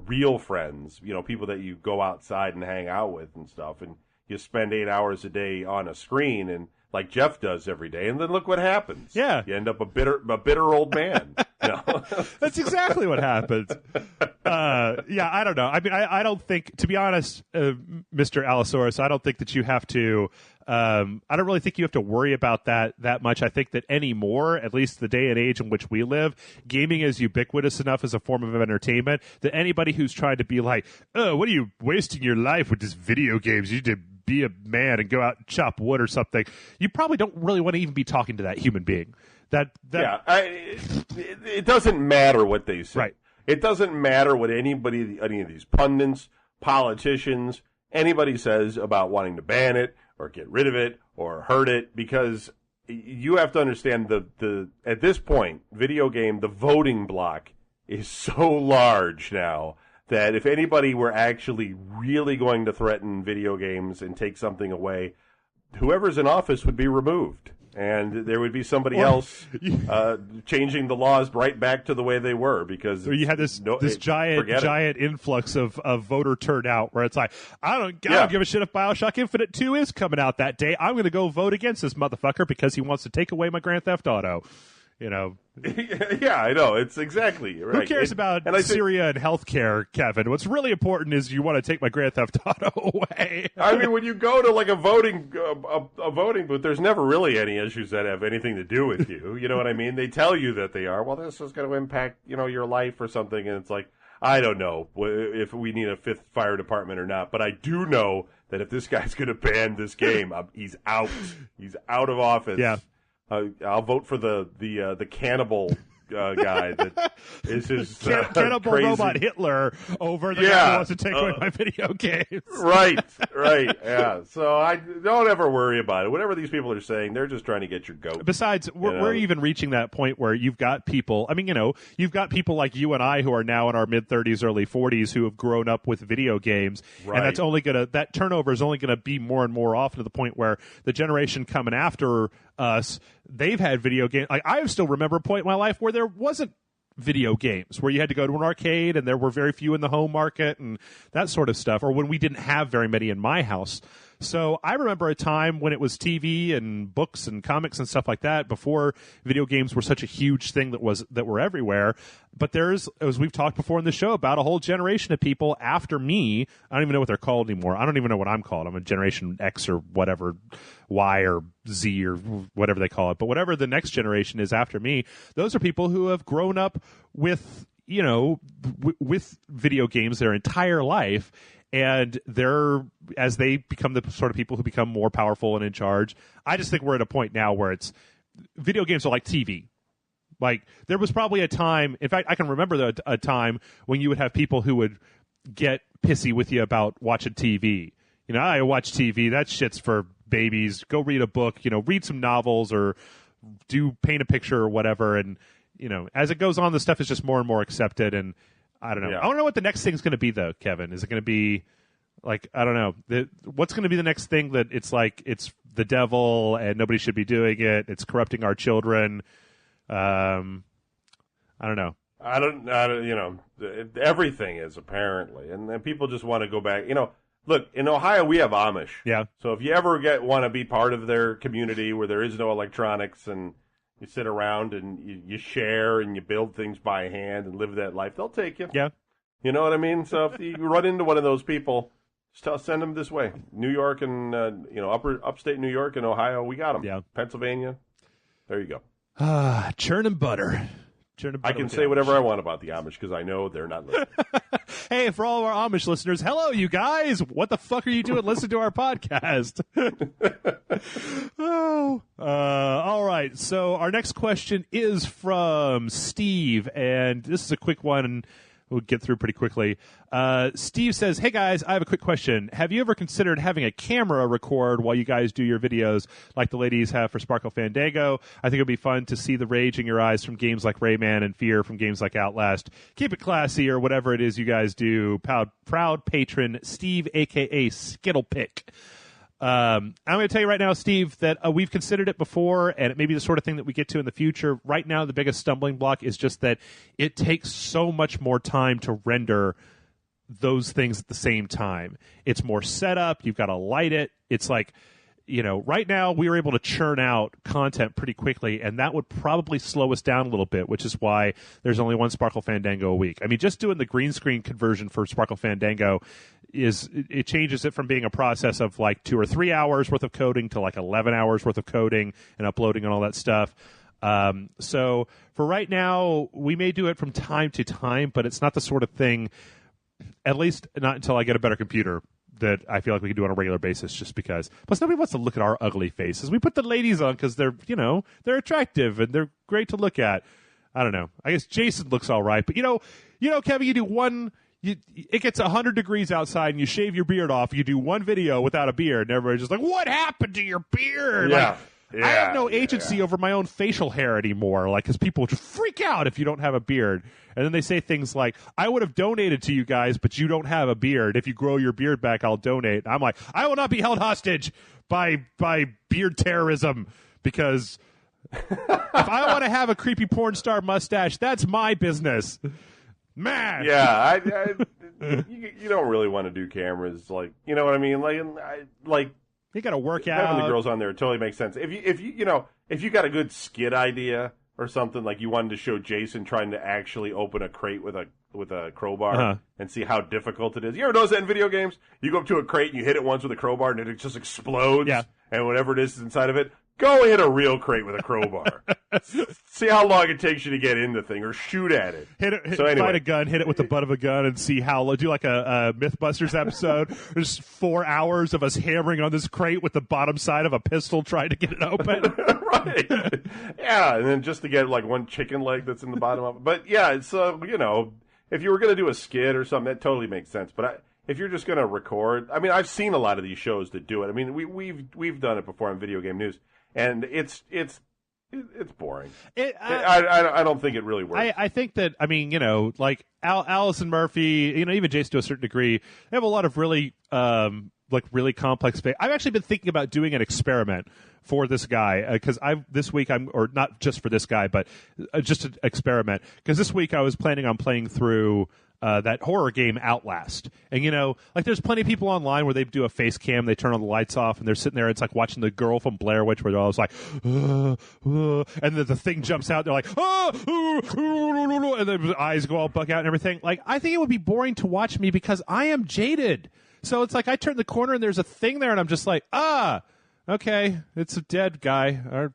real friends, people that you go outside and hang out with and stuff, and you spend 8 hours a day on a screen, and like Jeff does every day, and then look what happens. Yeah, you end up a bitter old man. That's exactly what happens. Yeah, I don't know. I mean, I don't think, to be honest, Mr. Allosaurus, I don't think that you have to. I don't really think you have to worry about that much. I think that anymore, at least the day and age in which we live, gaming is ubiquitous enough as a form of entertainment that anybody who's trying to be like, oh, what are you wasting your life with these video games? You need to be a man and go out and chop wood or something. You probably don't really want to even be talking to that human being. It doesn't matter what they say. Right. It doesn't matter what any of these pundits, politicians, anybody says about wanting to ban it or get rid of it or hurt it, because you have to understand at this point, the voting block is so large now that if anybody were actually really going to threaten video games and take something away, whoever's in office would be removed. And there would be somebody else changing the laws right back to the way they were, because you had this giant influx of voter turnout where it's like, I don't give a shit if BioShock Infinite 2 is coming out that day. I'm going to go vote against this motherfucker because he wants to take away my Grand Theft Auto. Yeah, I know. It's exactly right. Who cares about Syria and healthcare, Kevin? What's really important is you want to take my Grand Theft Auto away. I mean, when you go to like a voting booth, there's never really any issues that have anything to do with you. You know what I mean? They tell you that they are. Well, this is going to impact your life or something, and it's like, I don't know if we need a 5th fire department or not, but I do know that if this guy's going to ban this game, he's out. He's out of office. Yeah. I'll vote for the cannibal guy that is his cannibal crazy robot Hitler over the guy who wants to take away my video games. Right, yeah. So I don't ever worry about it. Whatever these people are saying, they're just trying to get your goat. Besides, we're even reaching that point where you've got people. I mean, you've got people like you and I who are now in our mid-30s, early 40s who have grown up with video games, and that turnover is only gonna be more and more often, to the point where the generation coming after us, they've had video games. Like, I still remember a point in my life where there wasn't video games, where you had to go to an arcade and there were very few in the home market and that sort of stuff, or when we didn't have very many in my house. So I remember a time when it was TV and books and comics and stuff like that, before video games were such a huge thing that were everywhere. But there's, as we've talked before in the show, about a whole generation of people after me. I don't even know what they're called anymore. I don't even know what I'm called. I'm a Generation X or whatever, Y or Z or whatever they call it. But whatever the next generation is after me, those are people who have grown up with, with video games their entire life. And as they become the sort of people who become more powerful and in charge, I just think we're at a point now where video games are like TV. Like, there was probably a time, in fact, I can remember a time when you would have people who would get pissy with you about watching TV. I watch TV, that shit's for babies. Go read a book, read some novels or paint a picture or whatever. And, as it goes on, the stuff is just more and more accepted. And I don't know. Yeah. I don't know what the next thing's going to be, though, Kevin. Is it going to be, like, I don't know. What's going to be the next thing that it's like it's the devil and nobody should be doing it? It's corrupting our children. I don't know. I don't. Everything is, apparently, and then people just want to go back. Look, in Ohio we have Amish. Yeah. So if you ever want to be part of their community where there is no electronics and you sit around and you share and you build things by hand and live that life, they'll take you. Yeah. You know what I mean? So if you run into one of those people, just send them this way. New York and upstate New York and Ohio, we got them. Yeah. Pennsylvania, there you go. Churn and butter. I can say whatever I want about the Amish because I know they're not listening. Hey, for all of our Amish listeners, hello, you guys. What the fuck are you doing? Listen to our podcast. All right. So our next question is from Steve, and this is a quick one, and we'll get through pretty quickly. Steve says, hey, guys, I have a quick question. Have you ever considered having a camera record while you guys do your videos like the ladies have for Sparkle Fandango? I think it would be fun to see the rage in your eyes from games like Rayman and fear from games like Outlast. Keep it classy or whatever it is you guys do. Proud patron, Steve, a.k.a. Skittlepick. I'm going to tell you right now, Steve, that we've considered it before, and it may be the sort of thing that we get to in the future. Right now, the biggest stumbling block is just that it takes so much more time to render those things at the same time. It's more setup. You've got to light it. It's like, right now we were able to churn out content pretty quickly, and that would probably slow us down a little bit, which is why there's only one Sparkle Fandango a week. I mean, just doing the green screen conversion for Sparkle Fandango it changes it from being a process of like 2 or 3 hours worth of coding to like 11 hours worth of coding and uploading and all that stuff. So for right now, we may do it from time to time, but it's not the sort of thing, at least not until I get a better computer, that I feel like we can do on a regular basis, just because. Plus, nobody wants to look at our ugly faces. We put the ladies on because they're attractive and they're great to look at. I don't know. I guess Jason looks all right, but Kevin, you do one. It gets 100 degrees outside, and you shave your beard off. You do one video without a beard, and everybody's just like, "What happened to your beard?" Yeah. I have no agency over my own facial hair anymore, because people just freak out if you don't have a beard. And then they say things like, I would have donated to you guys, but you don't have a beard. If you grow your beard back, I'll donate. I'm like, I will not be held hostage by beard terrorism, because if I want to have a creepy porn star mustache, that's my business. Man. Yeah, you don't really want to do cameras, you know what I mean? You got to work out. Having the girls on there totally makes sense. If you got a good skit idea or something, like you wanted to show Jason trying to actually open a crate with a crowbar and see how difficult it is. You ever notice that in video games? You go up to a crate and you hit it once with a crowbar and it just explodes. Yeah. And whatever it is inside of it, go hit a real crate with a crowbar. See how long it takes you to get in the thing, or shoot at it. Find a gun, hit it with the butt of a gun, and see how. Do like a Mythbusters episode. There's 4 hours of us hammering on this crate with the bottom side of a pistol trying to get it open. Right. Yeah, and then just to get one chicken leg that's in the bottom of it. But yeah, it's if you were going to do a skit or something, that totally makes sense. But if you're just going to record, I mean, I've seen a lot of these shows that do it. I mean, we've done it before on Video Game News, and it's boring. I don't think it really works. I think that, like Allison Murphy, even Jason to a certain degree, they have a lot of really really complex. I've actually been thinking about doing an experiment for this guy, because or not just for this guy, but just an experiment, because this week I was planning on playing through that horror game Outlast. And, there's plenty of people online where they do a face cam, they turn all the lights off, and they're sitting there, it's like watching the girl from Blair Witch, where they're always like, and then the thing jumps out, they're like, and then the eyes go all bug out and everything. I think it would be boring to watch me, because I am jaded. So it's like I turn the corner and there's a thing there, and I'm just like, okay, it's a dead guy. All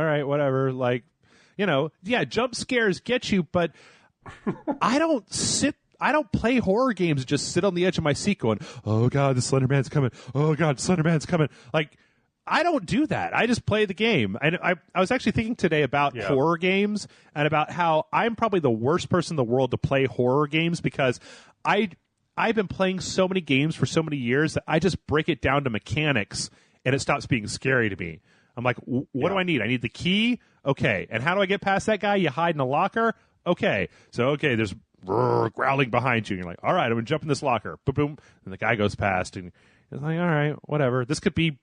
right, whatever. Jump scares get you, but I don't play horror games and just sit on the edge of my seat going, oh, God, the Slender Man's coming. Oh, God, Slender Man's coming. I don't do that. I just play the game. And I was actually thinking today about horror games and about how I'm probably the worst person in the world to play horror games, because I've been playing so many games for so many years that I just break it down to mechanics and it stops being scary to me. I'm like, what do I need? I need the key. Okay. And how do I get past that guy? You hide in a locker. Okay. So, there's growling behind you. And you're like, all right, I'm going to jump in this locker. Boom, boom. And the guy goes past, and it's like, all right, whatever. This could be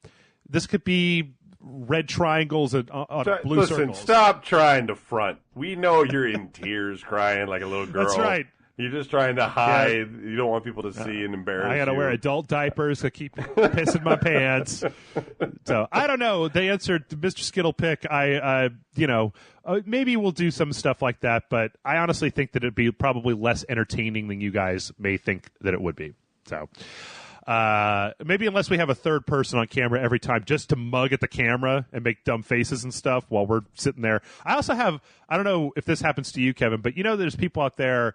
red triangles on blue circles. Listen, stop trying to front. We know you're in tears crying like a little girl. That's right. You're just trying to hide. Yeah. You don't want people to see and embarrass you. I got to wear adult diapers to keep pissing my pants. So, I don't know. They answered Mr. Skittlepick. Maybe we'll do some stuff like that, but I honestly think that it'd be probably less entertaining than you guys may think that it would be. So, maybe unless we have a third person on camera every time just to mug at the camera and make dumb faces and stuff while we're sitting there. I also have, I don't know if this happens to you, Kevin, but there's people out there,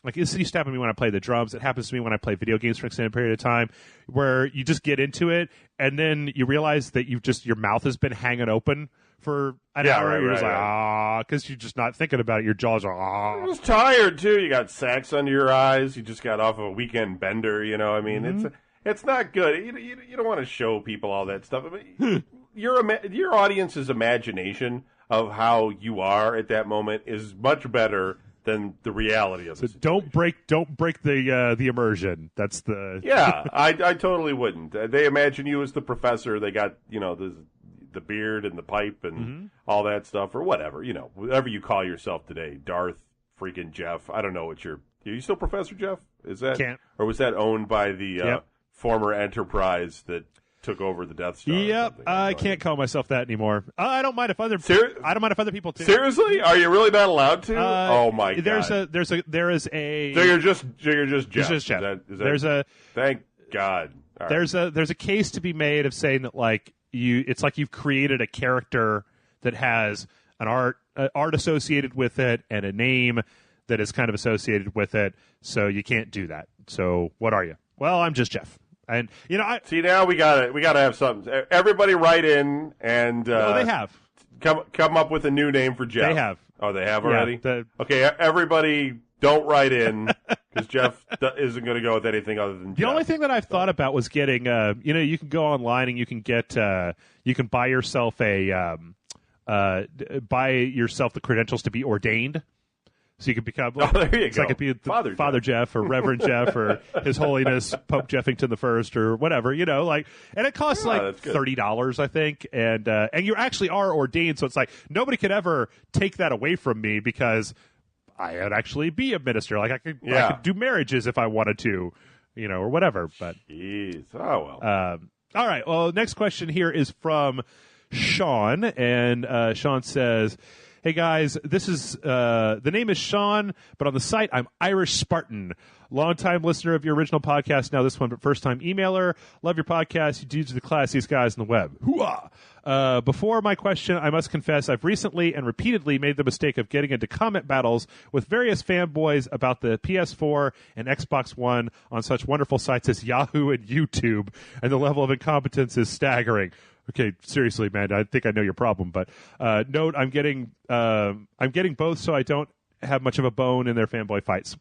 like this used to happen to me when I play the drums. It happens to me when I play video games for an extended period of time, where you just get into it and then you realize that your mouth has been hanging open for an hour. Right, you're just right. because you're just not thinking about it. Your jaws are You're just tired too. You got sacks under your eyes. You just got off of a weekend bender. You know, I mean, it's not good. You don't want to show people all that stuff. I mean, your audience's imagination of how you are at that moment is much better than the reality of it. So don't break the immersion. That's the I totally wouldn't. They imagine you as the professor. They got the beard and the pipe and all that stuff, or whatever, whatever you call yourself today, Darth freaking Jeff. I don't know what are you still Professor Jeff? Is that or was that owned by the former Enterprise that took over the Death Star? Yep, I can't call myself that anymore. I don't mind if other people do. Seriously, are you really not allowed to? Oh my god! There is a. So you're just Jeff. Just Jeff. Is that, thank God. All there's a case to be made of saying that it's like you've created a character that has an art associated with it and a name that is kind of associated with it, so you can't do that. So what are you? Well, I'm just Jeff. And see, now we gotta have something. Everybody write in and they have come up with a new name for Jeff. They have. Oh, they have already. Yeah, okay, everybody, don't write in because Jeff isn't going to go with anything other than Jeff. The only thing that I've thought about was getting. You can go online and you can get. You can buy yourself the credentials to be ordained. So you can become there you go. So I could be Father Jeff or Reverend Jeff or His Holiness Pope Jeffington I or whatever, and it costs $30, I think, and you actually are ordained, so it's like nobody could ever take that away from me because I would actually be a minister. Like I could do marriages if I wanted to, or whatever. But jeez, oh well. All right. Well, next question here is from Sean, and Sean says, hey guys, this is the name is Sean, but on the site I'm Irish Spartan. Long-time listener of your original podcast, now this one, but first-time emailer. Love your podcast. You dudes are the classiest guys on the web. Hooah! Before my question, I must confess I've recently and repeatedly made the mistake of getting into comment battles with various fanboys about the PS4 and Xbox One on such wonderful sites as Yahoo and YouTube, and the level of incompetence is staggering. Okay, seriously, man, I think I know your problem, but note I'm getting both, so I don't have much of a bone in their fanboy fights.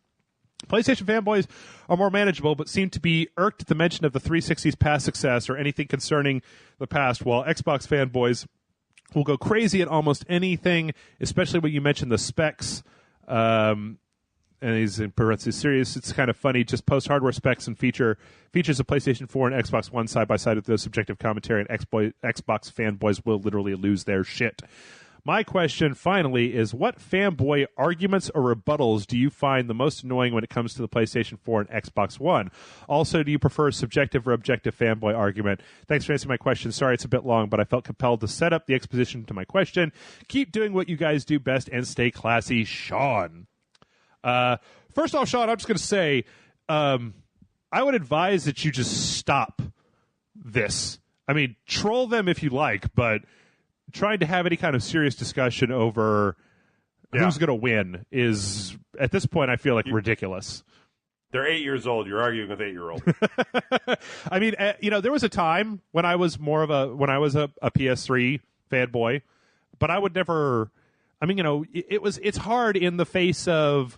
PlayStation fanboys are more manageable, but seem to be irked at the mention of the 360's past success or anything concerning the past, while Xbox fanboys will go crazy at almost anything, especially when you mention the specs. And he's in parentheses serious. It's kind of funny. Just post hardware specs and features of PlayStation 4 and Xbox One side by side with those subjective commentary, and Xbox fanboys will literally lose their shit. My question, finally, is what fanboy arguments or rebuttals do you find the most annoying when it comes to the PlayStation 4 and Xbox One? Also, do you prefer a subjective or objective fanboy argument? Thanks for answering my question. Sorry it's a bit long, but I felt compelled to set up the exposition to my question. Keep doing what you guys do best and stay classy, Sean. First off, Sean, I'm just going to say I would advise that you just stop this. I mean, troll them if you like, but trying to have any kind of serious discussion over who's going to win is, at this point, I feel like ridiculous. They're 8 years old. You're arguing with 8-year-olds. I mean, there was a time when I was a PS3 fanboy, but I would never. I mean, it's hard in the face of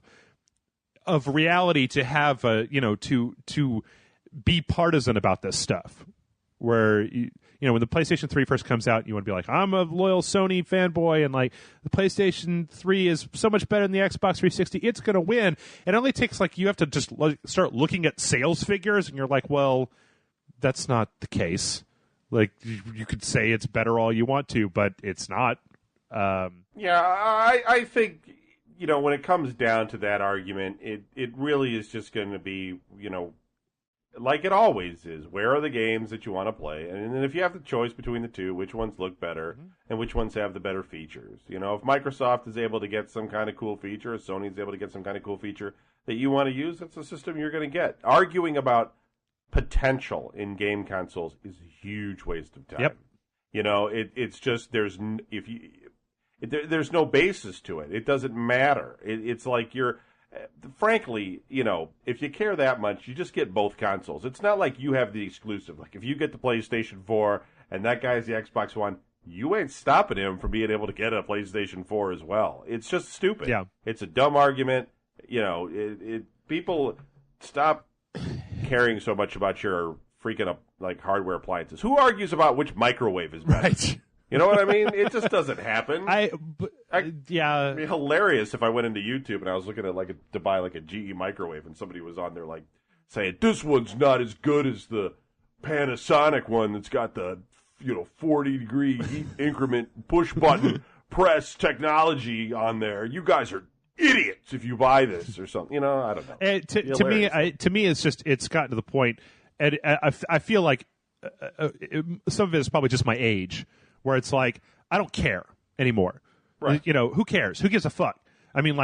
reality to have to be partisan about this stuff. Where when the PlayStation 3 first comes out, you want to be like, I'm a loyal Sony fanboy, and like the PlayStation 3 is so much better than the Xbox 360. It's going to win. It only takes you have to just start looking at sales figures, and you're like, well, that's not the case. Like you could say it's better all you want to, but it's not. I think when it comes down to that argument, it really is just going to be like it always is. Where are the games that you want to play? And then if you have the choice between the two, which ones look better and which ones have the better features? If Microsoft is able to get some kind of cool feature, or Sony's able to get some kind of cool feature that you want to use, that's the system you're going to get. Arguing about potential in game consoles is a huge waste of time. Yep. It's just there's no basis to it. It doesn't matter. It's like frankly, if you care that much, you just get both consoles. It's not like you have the exclusive. Like, if you get the PlayStation 4 and that guy's the Xbox One, you ain't stopping him from being able to get a PlayStation 4 as well. It's just stupid. Yeah. It's a dumb argument. People stop caring so much about your freaking up like hardware appliances. Who argues about which microwave is better? Right. You know what I mean? It just doesn't happen. It'd be hilarious if I went into YouTube and I was looking at to buy a GE microwave and somebody was on there saying this one's not as good as the Panasonic one that's got the 40-degree heat increment push button press technology on there. You guys are idiots if you buy this or something. I don't know. To me, it's gotten to the point, and I feel like some of it is probably just my age, where it's like I don't care anymore. Right. Who cares? Who gives a fuck? I mean,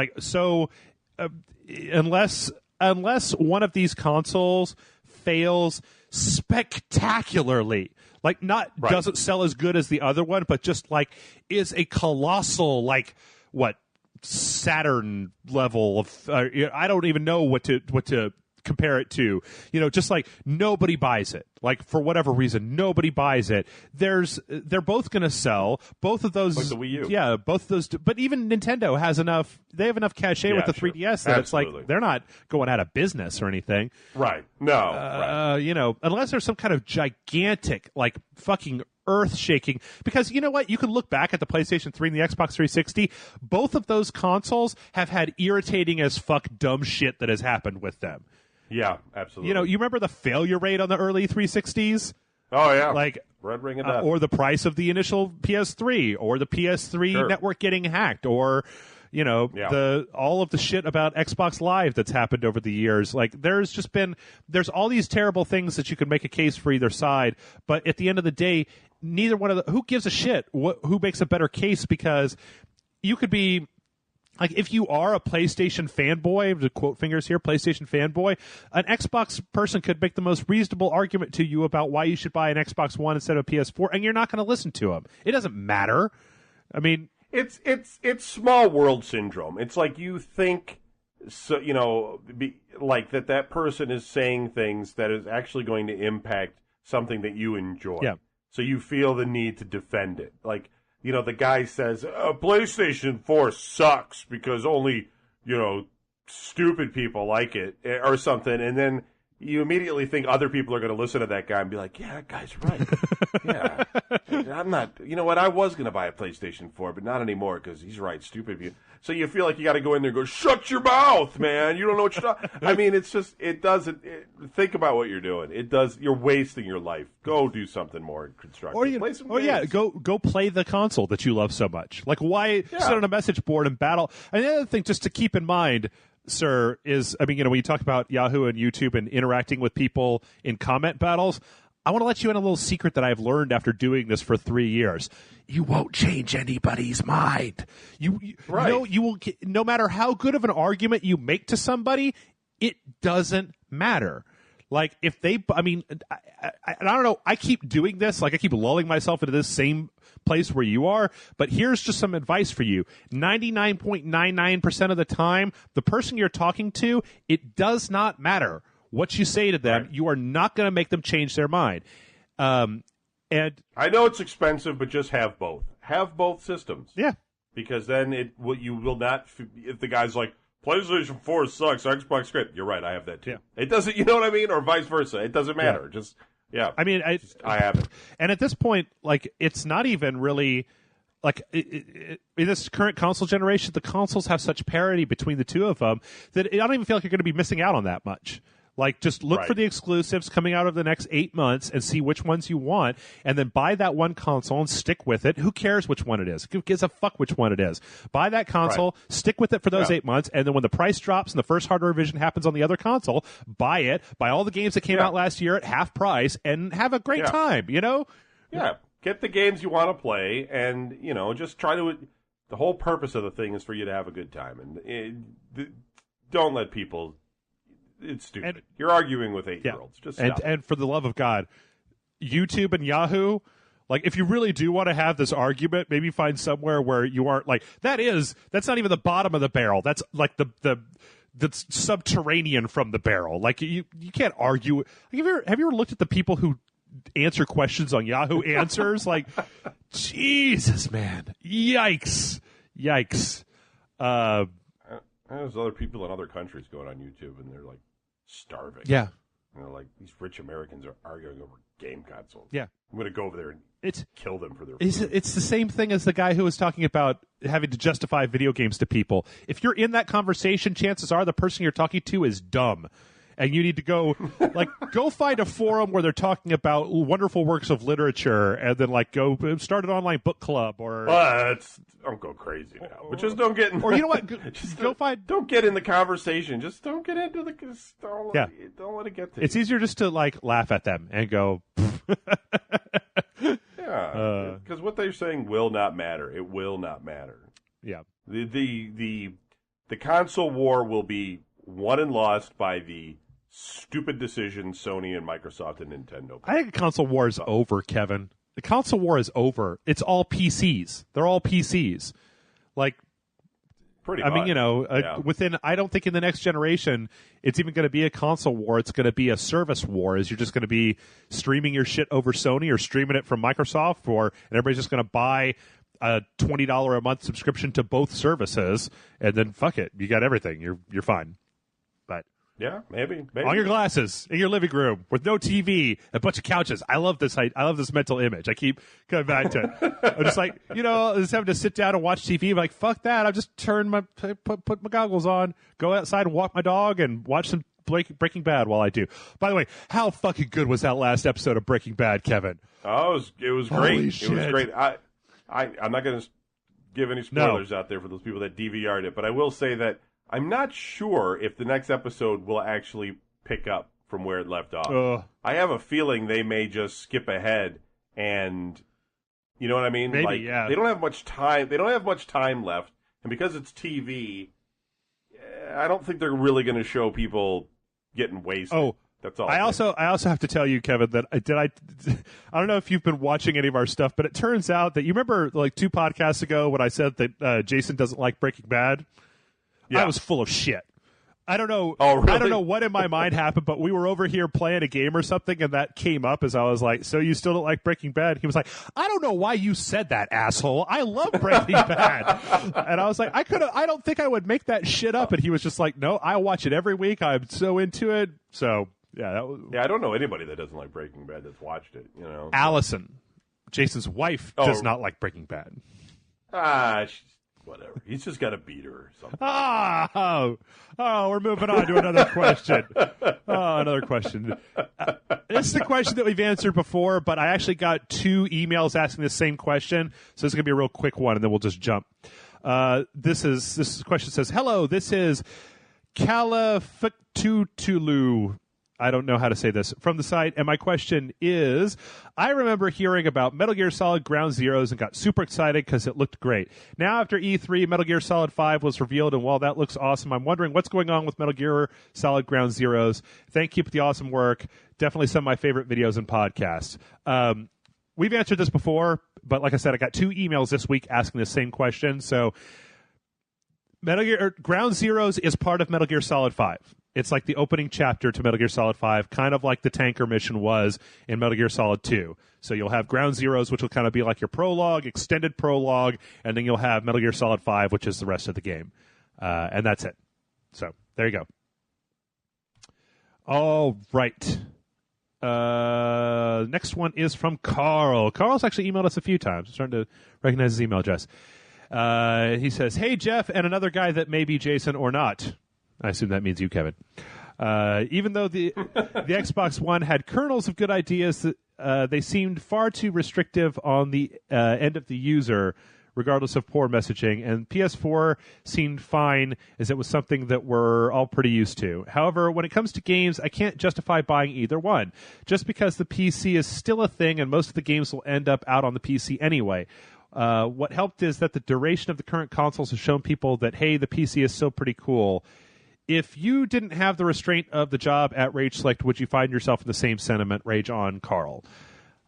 unless one of these consoles fails spectacularly, doesn't sell as good as the other one, but just is a colossal Saturn level of I don't even know what to compare it to. Just nobody buys it. For whatever reason, nobody buys it. They're both going to sell. Both of those, like the Wii U. Yeah, both of those. But even Nintendo has enough. They have enough cachet with the 3DS that Absolutely. it's they're not going out of business or anything. Right. No. Right. Unless there's some kind of gigantic, fucking earth-shaking, because you know what? You can look back at the PlayStation 3 and the Xbox 360. Both of those consoles have had irritating as fuck dumb shit that has happened with them. Yeah, absolutely. You remember the failure rate on the early 360s? Oh, yeah. Red Ring of Death. Or the price of the initial PS3, or the PS3 network getting hacked, or all of the shit about Xbox Live that's happened over the years. There's all these terrible things that you could make a case for either side, but at the end of the day, neither one of who gives a shit who makes a better case, because you could be if you are a PlayStation fanboy, to quote fingers here, PlayStation fanboy, an Xbox person could make the most reasonable argument to you about why you should buy an Xbox One instead of a PS4, and you're not going to listen to them. It doesn't matter. I mean, it's small world syndrome. It's like you think, so that person is saying things that is actually going to impact something that you enjoy. Yeah. So you feel the need to defend it. The guy says, PlayStation 4 sucks because only, stupid people like it or something. And then you immediately think other people are going to listen to that guy and be like, yeah, that guy's right. Yeah. I'm not, I was going to buy a PlayStation 4, but not anymore because he's right, stupid people. So you feel like you got to go in there and go, shut your mouth, man. You don't know what you're talking. I mean, it's just, think about what you're doing. You're wasting your life. Go do something more constructive. Play some games. Go play the console that you love so much. Why sit on a message board and battle? And the other thing, just to keep in mind, sir, is, when you talk about Yahoo and YouTube and interacting with people in comment battles, I want to let you in a little secret that I've learned after doing this for 3 years. You won't change anybody's mind. You will, no matter how good of an argument you make to somebody, it doesn't matter. If they, I don't know, I keep doing this, I keep lulling myself into this same place where you are, but here's just some advice for you. 99.99% of the time, the person you're talking to, it does not matter what you say to them. Right. You are not going to make them change their mind. And I know it's expensive, but just have both. Have both systems. Yeah. Because then you will not, if the guy's like, PlayStation 4 sucks, Xbox great. You're right, I have that too. Yeah. It doesn't, you know what I mean? Or vice versa. It doesn't matter. Yeah. Just, yeah. I have it. And at this point, it's not even really, in this current console generation, the consoles have such parity between the two of them that I don't even feel like you're going to be missing out on that much. Just look for the exclusives coming out of the next 8 months and see which ones you want, and then buy that one console and stick with it. Who cares which one it is? Who gives a fuck which one it is? Buy that console, stick with it for those 8 months, and then when the price drops and the first hardware revision happens on the other console, buy it, buy all the games that came out last year at half price, and have a great time, Yeah. Get the games you want to play, and, just try to... The whole purpose of the thing is for you to have a good time, and don't let people... It's stupid. You're arguing with 8-year-olds. Just stop. And for the love of God, YouTube and Yahoo, if you really do want to have this argument, maybe find somewhere where you aren't that's not even the bottom of the barrel. That's that's subterranean from the barrel. Like you can't argue. Like, have you ever looked at the people who answer questions on Yahoo Answers? Like, Jesus, man, yikes. There's other people in other countries going on YouTube, and they're like starving. Yeah. And they're like, these rich Americans are arguing over game consoles. Yeah. I'm going to go over there and kill them for their food. It's the same thing as the guy who was talking about having to justify video games to people. If you're in that conversation, chances are the person you're talking to is dumb. And you need to go find a forum where they're talking about wonderful works of literature, and then go start an online book club or. Don't go crazy now, but just don't get in. Or you know what? Don't get in the conversation. Just don't get into the. Don't let it get to. It's easier just to laugh at them and go. Yeah, because what they're saying will not matter. It will not matter. Yeah. The console war will be won and lost by the stupid decisions Sony and Microsoft and Nintendo. I think the console war is over, Kevin. The console war is over. It's all PCs. They're all PCs. Pretty much. I mean, within, I don't think in the next generation it's even going to be a console war. It's going to be a service war. You're just going to be streaming your shit over Sony or streaming it from Microsoft, and everybody's just going to buy a $20 a month subscription to both services, and then fuck it, you got everything. You're fine. But yeah, maybe on your glasses in your living room with no TV, a bunch of couches. I love this mental image. I keep coming back to it. I'm just just having to sit down and watch TV. I'm like, fuck that. I'll just put my goggles on, go outside and walk my dog, and watch some Breaking Bad while I do. By the way, how fucking good was that last episode of Breaking Bad, Kevin? Oh, it was great. Holy shit. It was great. I'm not going to give any spoilers out there for those people that DVR'd it, but I will say that I'm not sure if the next episode will actually pick up from where it left off. I have a feeling they may just skip ahead, and you know what I mean? Maybe, yeah. They don't have much time. They don't have much time left, and because it's TV, I don't think they're really going to show people getting wasted. Oh, that's all. I also have to tell you, Kevin, that I don't know if you've been watching any of our stuff, but it turns out that you remember 2 podcasts ago when I said that Jason doesn't like Breaking Bad. Yeah. I was full of shit. I don't know. Oh, really? I don't know what in my mind happened, but we were over here playing a game or something, and that came up as I was like, "So you still don't like Breaking Bad?" He was like, "I don't know why you said that, asshole. I love Breaking Bad." And I was like, I don't think I would make that shit up. And he was just like, "No, I watch it every week. I'm so into it." So yeah, I don't know anybody that doesn't like Breaking Bad that's watched it. Allison, Jason's wife, does not like Breaking Bad. Whatever. He's just got to beat her or something. We're moving on to another question. Another question. This is a question that we've answered before, but I actually got 2 emails asking the same question, so it's going to be a real quick one, and then we'll just jump. This question says, "Hello, this is Califactutulu." I don't know how to say this, from the site, and my question is, I remember hearing about Metal Gear Solid Ground Zeroes and got super excited because it looked great. Now, after E3, Metal Gear Solid 5 was revealed, and while that looks awesome, I'm wondering what's going on with Metal Gear Solid Ground Zeroes. Thank you for the awesome work. Definitely some of my favorite videos and podcasts. We've answered this before, but like I said, I got 2 emails this week asking the same question. So, Metal Gear Ground Zeroes is part of Metal Gear Solid 5. It's like the opening chapter to Metal Gear Solid 5, kind of like the tanker mission was in Metal Gear Solid 2. So you'll have Ground Zeroes, which will kind of be like your prologue, extended prologue, and then you'll have Metal Gear Solid 5, which is the rest of the game. And that's it. So there you go. All right. Next one is from Carl. Carl's actually emailed us a few times. I'm starting to recognize his email address. He says, "Hey, Jeff, and another guy that may be Jason or not." I assume that means you, Kevin. Even though the Xbox One had kernels of good ideas, they seemed far too restrictive on the end of the user, regardless of poor messaging. And PS4 seemed fine, as it was something that we're all pretty used to. However, when it comes to games, I can't justify buying either one, just because the PC is still a thing, and most of the games will end up out on the PC anyway. What helped is that the duration of the current consoles has shown people that, hey, the PC is still pretty cool. If you didn't have the restraint of the job at Rage Select, would you find yourself in the same sentiment? Rage on, Carl.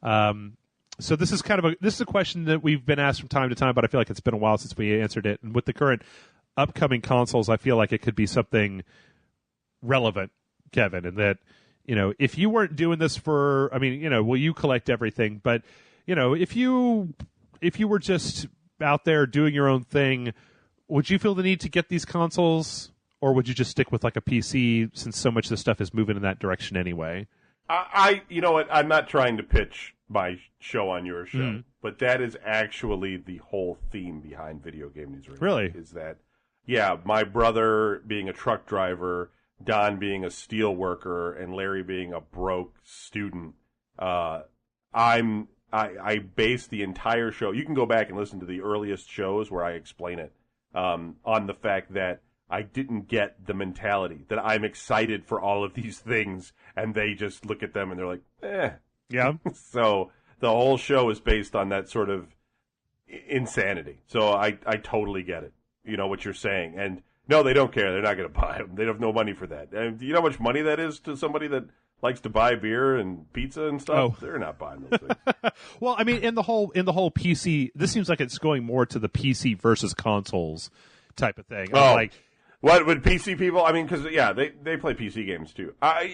So this is a question that we've been asked from time to time, but I feel like it's been a while since we answered it. And with the current upcoming consoles, I feel like it could be something relevant, Kevin, and that, if you weren't doing this for, you collect everything, but, if you were just out there doing your own thing, would you feel the need to get these consoles, or would you just stick with like a PC since so much of this stuff is moving in that direction anyway? You know what? I'm not trying to pitch my show on your show, but that is actually the whole theme behind Video Game News Radio. Really? Is that, my brother being a truck driver, Don being a steel worker, and Larry being a broke student, I base the entire show. You can go back and listen to the earliest shows where I explain it on the fact that I didn't get the mentality that I'm excited for all of these things, and they just look at them and they're like, eh. Yeah. So the whole show is based on that sort of insanity. So I totally get it. You know what you're saying. And no, they don't care. They're not going to buy them. They have no money for that. And do you know how much money that is to somebody that likes to buy beer and pizza and stuff? Oh. They're not buying those things. Well, I mean, in the whole PC, this seems like it's going more to the PC versus consoles type of thing. Oh. Like, what would PC people? I mean, because they play PC games too. I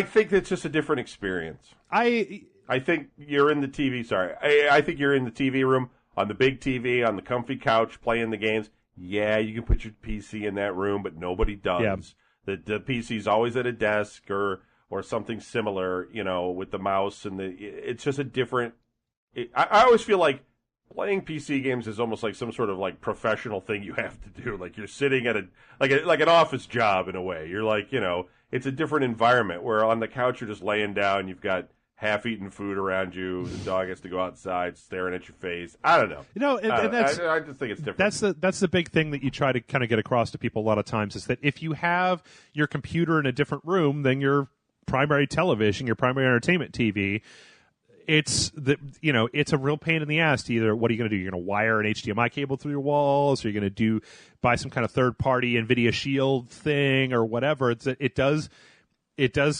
think it's just a different experience. I think you're in the TV. Sorry, I think you're in the TV room on the big TV on the comfy couch playing the games. Yeah, you can put your PC in that room, but nobody does. Yeah. The PC's always at a desk or something similar, with the mouse and it's just a different. I always feel like playing PC games is almost like some sort of like professional thing you have to do. Like you're sitting at like an office job in a way. You're like, it's a different environment where on the couch you're just laying down. You've got half-eaten food around you. The dog has to go outside staring at your face. I don't know. And that's, I just think it's different. That's the big thing that you try to kind of get across to people a lot of times is that if you have your computer in a different room than your primary television, your primary entertainment TV, it's a real pain in the ass to either, what are you going to do? You're going to wire an HDMI cable through your walls, or you're going to buy some kind of third-party NVIDIA Shield thing or whatever. It does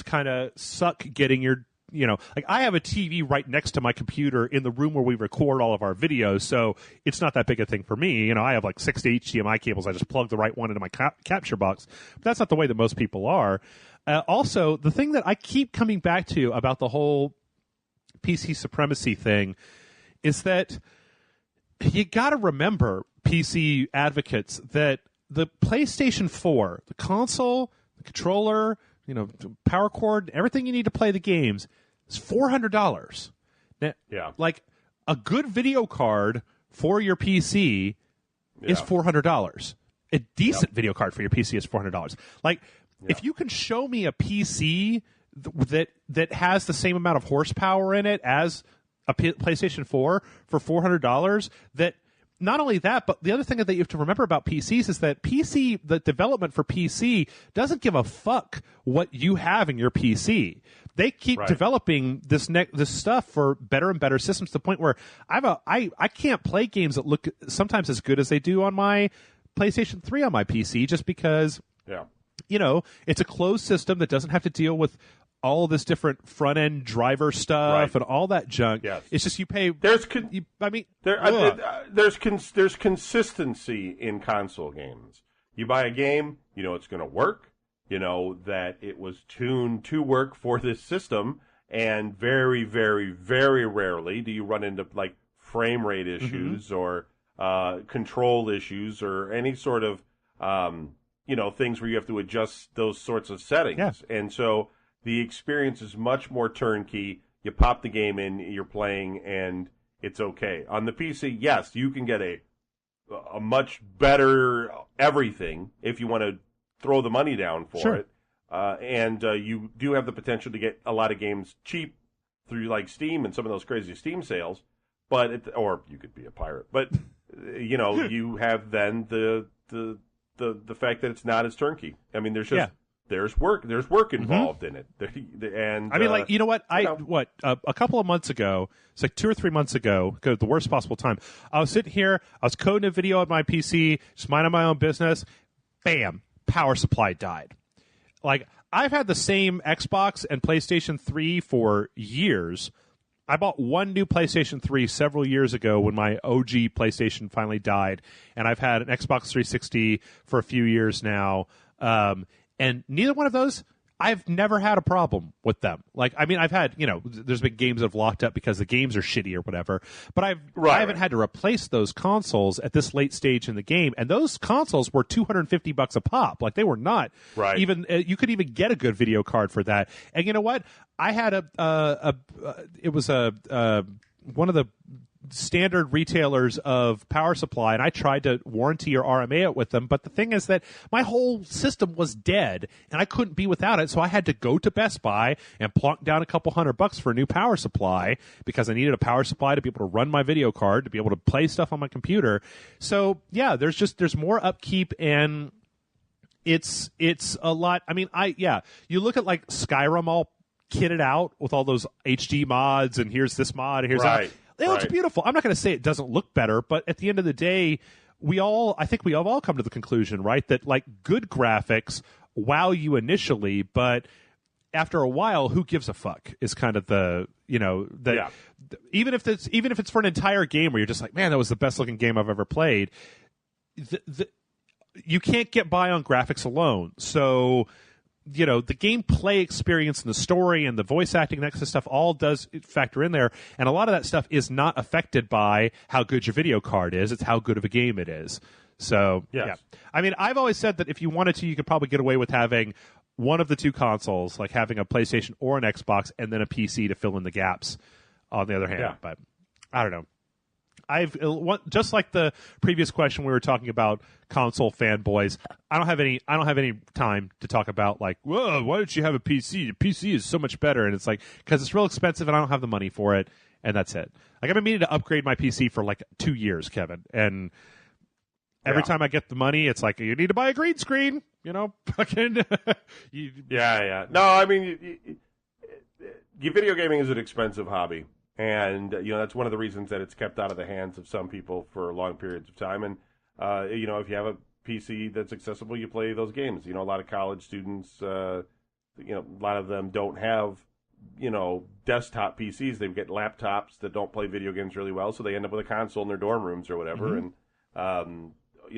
kind of suck getting your, like I have a TV right next to my computer in the room where we record all of our videos, so it's not that big a thing for me. I have like 6 HDMI cables. I just plug the right one into my capture box. But that's not the way that most people are. Also, the thing that I keep coming back to about the whole PC supremacy thing is that you got to remember, PC advocates, that the PlayStation 4, the console, the controller, power cord, everything you need to play the games is $400. Now, yeah. Like a good video card for your PC is $400. A decent video card for your PC is $400. Like if you can show me a PC that has the same amount of horsepower in it as a PlayStation 4 for $400, that not only that, but the other thing that you have to remember about PCs is that the development for PC doesn't give a fuck what you have in your PC. They keep developing this stuff for better and better systems to the point where I can't play games that look sometimes as good as they do on my PlayStation 3 on my PC just because it's a closed system that doesn't have to deal with all this different front end driver stuff and all that junk. Yes. It's just you pay. There's consistency in console games. You buy a game, it's going to work. That it was tuned to work for this system, and very, very, very rarely do you run into like frame rate issues or control issues or any sort of things where you have to adjust those sorts of settings. Yeah. And so the experience is much more turnkey. You pop the game in, you're playing, and it's okay. On the PC, yes, you can get a much better everything if you want to throw the money down for it. And you do have the potential to get a lot of games cheap through like Steam and some of those crazy Steam sales. Or you could be a pirate. But, you have then the fact that it's not as turnkey. I mean, there's just... There's work involved in it. And I mean, like, you know what? A couple of months ago, it's like 2 or 3 months ago, the worst possible time, I was sitting here, I was coding a video on my PC, just minding my own business, bam, power supply died. Like, I've had the same Xbox and PlayStation 3 for years, I bought one new PlayStation 3 several years ago when my OG PlayStation finally died, and I've had an Xbox 360 for a few years now, and neither one of those, I've never had a problem with them. Like, I mean, I've had, there's been games that have locked up because the games are shitty or whatever, but I haven't had to replace those consoles at this late stage in the game, and those consoles were $250 a pop. Like, they were not even, you could even get a good video card for that. And you know what? I had it was one of the standard retailers of power supply, and I tried to warranty or RMA it with them, but the thing is that my whole system was dead and I couldn't be without it, so I had to go to Best Buy and plunk down a couple $100 for a new power supply because I needed a power supply to be able to run my video card, to be able to play stuff on my computer. So yeah, there's more upkeep, and it's a lot. I mean, you look at like Skyrim all kitted out with all those HD mods, and here's this mod and here's that. It looks beautiful. I'm not going to say it doesn't look better, but at the end of the day, I think we have all come to the conclusion, right, that like good graphics wow you initially, but after a while, who gives a fuck is kind of even if it's for an entire game where you're just like, man, that was the best looking game I've ever played. You can't get by on graphics alone. So, the gameplay experience and the story and the voice acting and that kind of stuff all does factor in there. And a lot of that stuff is not affected by how good your video card is. It's how good of a game it is. So, yeah. I mean, I've always said that if you wanted to, you could probably get away with having one of the two consoles, like having a PlayStation or an Xbox, and then a PC to fill in the gaps on the other hand. But I don't know. Just like the previous question we were talking about console fanboys, I don't have any time to talk about like, whoa, why don't you have a PC? The PC is so much better, and it's like because it's real expensive and I don't have the money for it, and that's it. Like I've been meaning to upgrade my PC for like 2 years, Kevin, and every time I get the money, it's like you need to buy a green screen, fucking. No, I mean, video gaming is an expensive hobby. And, that's one of the reasons that it's kept out of the hands of some people for long periods of time. And, if you have a PC that's accessible, you play those games. A lot of college students, a lot of them don't have, desktop PCs. They get laptops that don't play video games really well, so they end up with a console in their dorm rooms or whatever. Mm-hmm. And,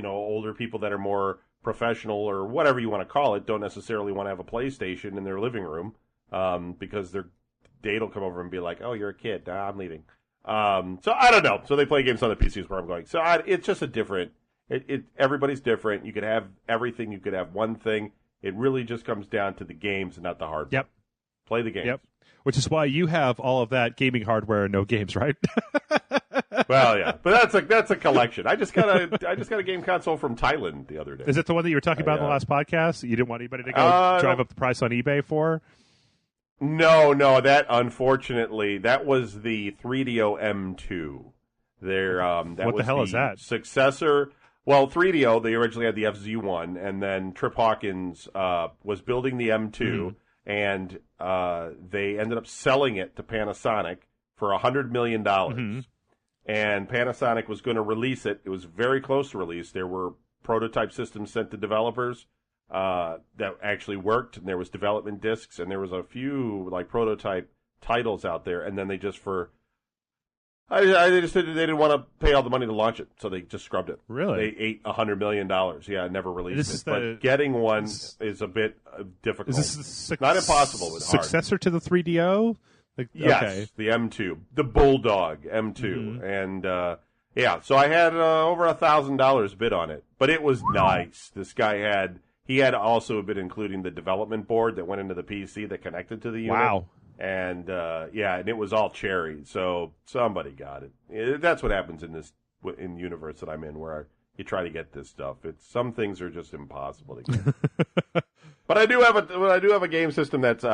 older people that are more professional or whatever you want to call it don't necessarily want to have a PlayStation in their living room because their date will come over and be like, oh, you're a kid. Nah, I'm leaving. So I don't know. So they play games on the PCs where I'm going. So it's just a different everybody's different. You could have everything. You could have one thing. It really just comes down to the games and not the hardware. Yep. Play the games. Yep. Which is why you have all of that gaming hardware and no games, right? Well, yeah, but that's a collection. I just got a game console from Thailand the other day. Is it the one that you were talking about in the last podcast? You didn't want anybody to go drive up the price on eBay for? No, that unfortunately that was the 3DO M2. What the hell is that? Successor. Well, 3DO, they originally had the FZ1, and then Trip Hawkins was building the M2, and they ended up selling it to Panasonic for $100 million. Mm-hmm. And Panasonic was going to release it. It was very close to release. There were prototype systems sent to developers that actually worked, and there was development discs, and there was a few like prototype titles out there, and then they just they didn't want to pay all the money to launch it, so they just scrubbed it. Really? They ate $100 million. Yeah, never released it. But getting one is a bit difficult. Is this not impossible? It's successor hard. To the 3DO? Yes, okay. The M2, the Bulldog M2, and so I had over $1,000 bid on it, but it was nice. This guy had also been including the development board that went into the PC that connected to the unit. Wow. And and it was all cherry, so somebody got it. That's what happens in the universe that I'm in, where you try to get this stuff. Some things are just impossible to get. But I do have a game system that's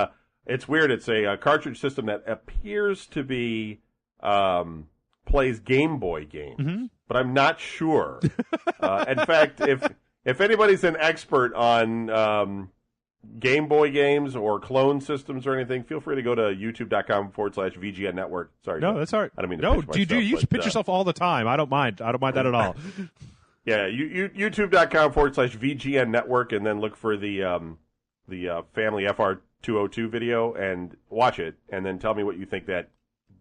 it's weird. It's a cartridge system that appears to be plays Game Boy games, but I'm not sure. In fact, if anybody's an expert on Game Boy games or clone systems or anything, feel free to go to youtube.com/VGN Network. Sorry. No, that's all right. I don't mean to pitch myself. You should pitch yourself all the time. I don't mind. I don't mind that at all. Yeah, youtube.com/VGN Network, and then look for the Family FR202 video and watch it, and then tell me what you think that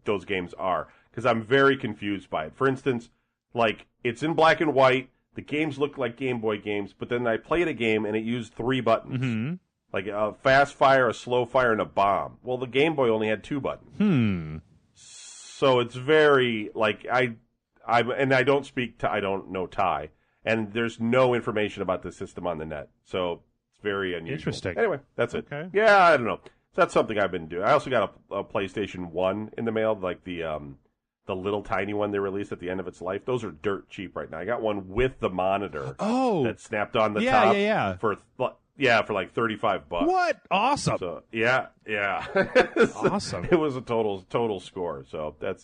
those games are, because I'm very confused by it. For instance, like, it's in black and white. The games look like Game Boy games, but then I played a game and it used 3 buttons. Mm-hmm. Like a fast fire, a slow fire, and a bomb. Well, the Game Boy only had 2 buttons. So it's very, like, I don't know Thai, and there's no information about the system on the net. So it's very unusual. Interesting. Anyway, that's it. Okay. Yeah, I don't know. So that's something I've been doing. I also got a PlayStation 1 in the mail, like the little tiny one they released at the end of its life. Those are dirt cheap right now. I got one with the monitor. Oh. That snapped on the top. Yeah. For like $35. What? Awesome. So, yeah. Awesome. It was a total score. So that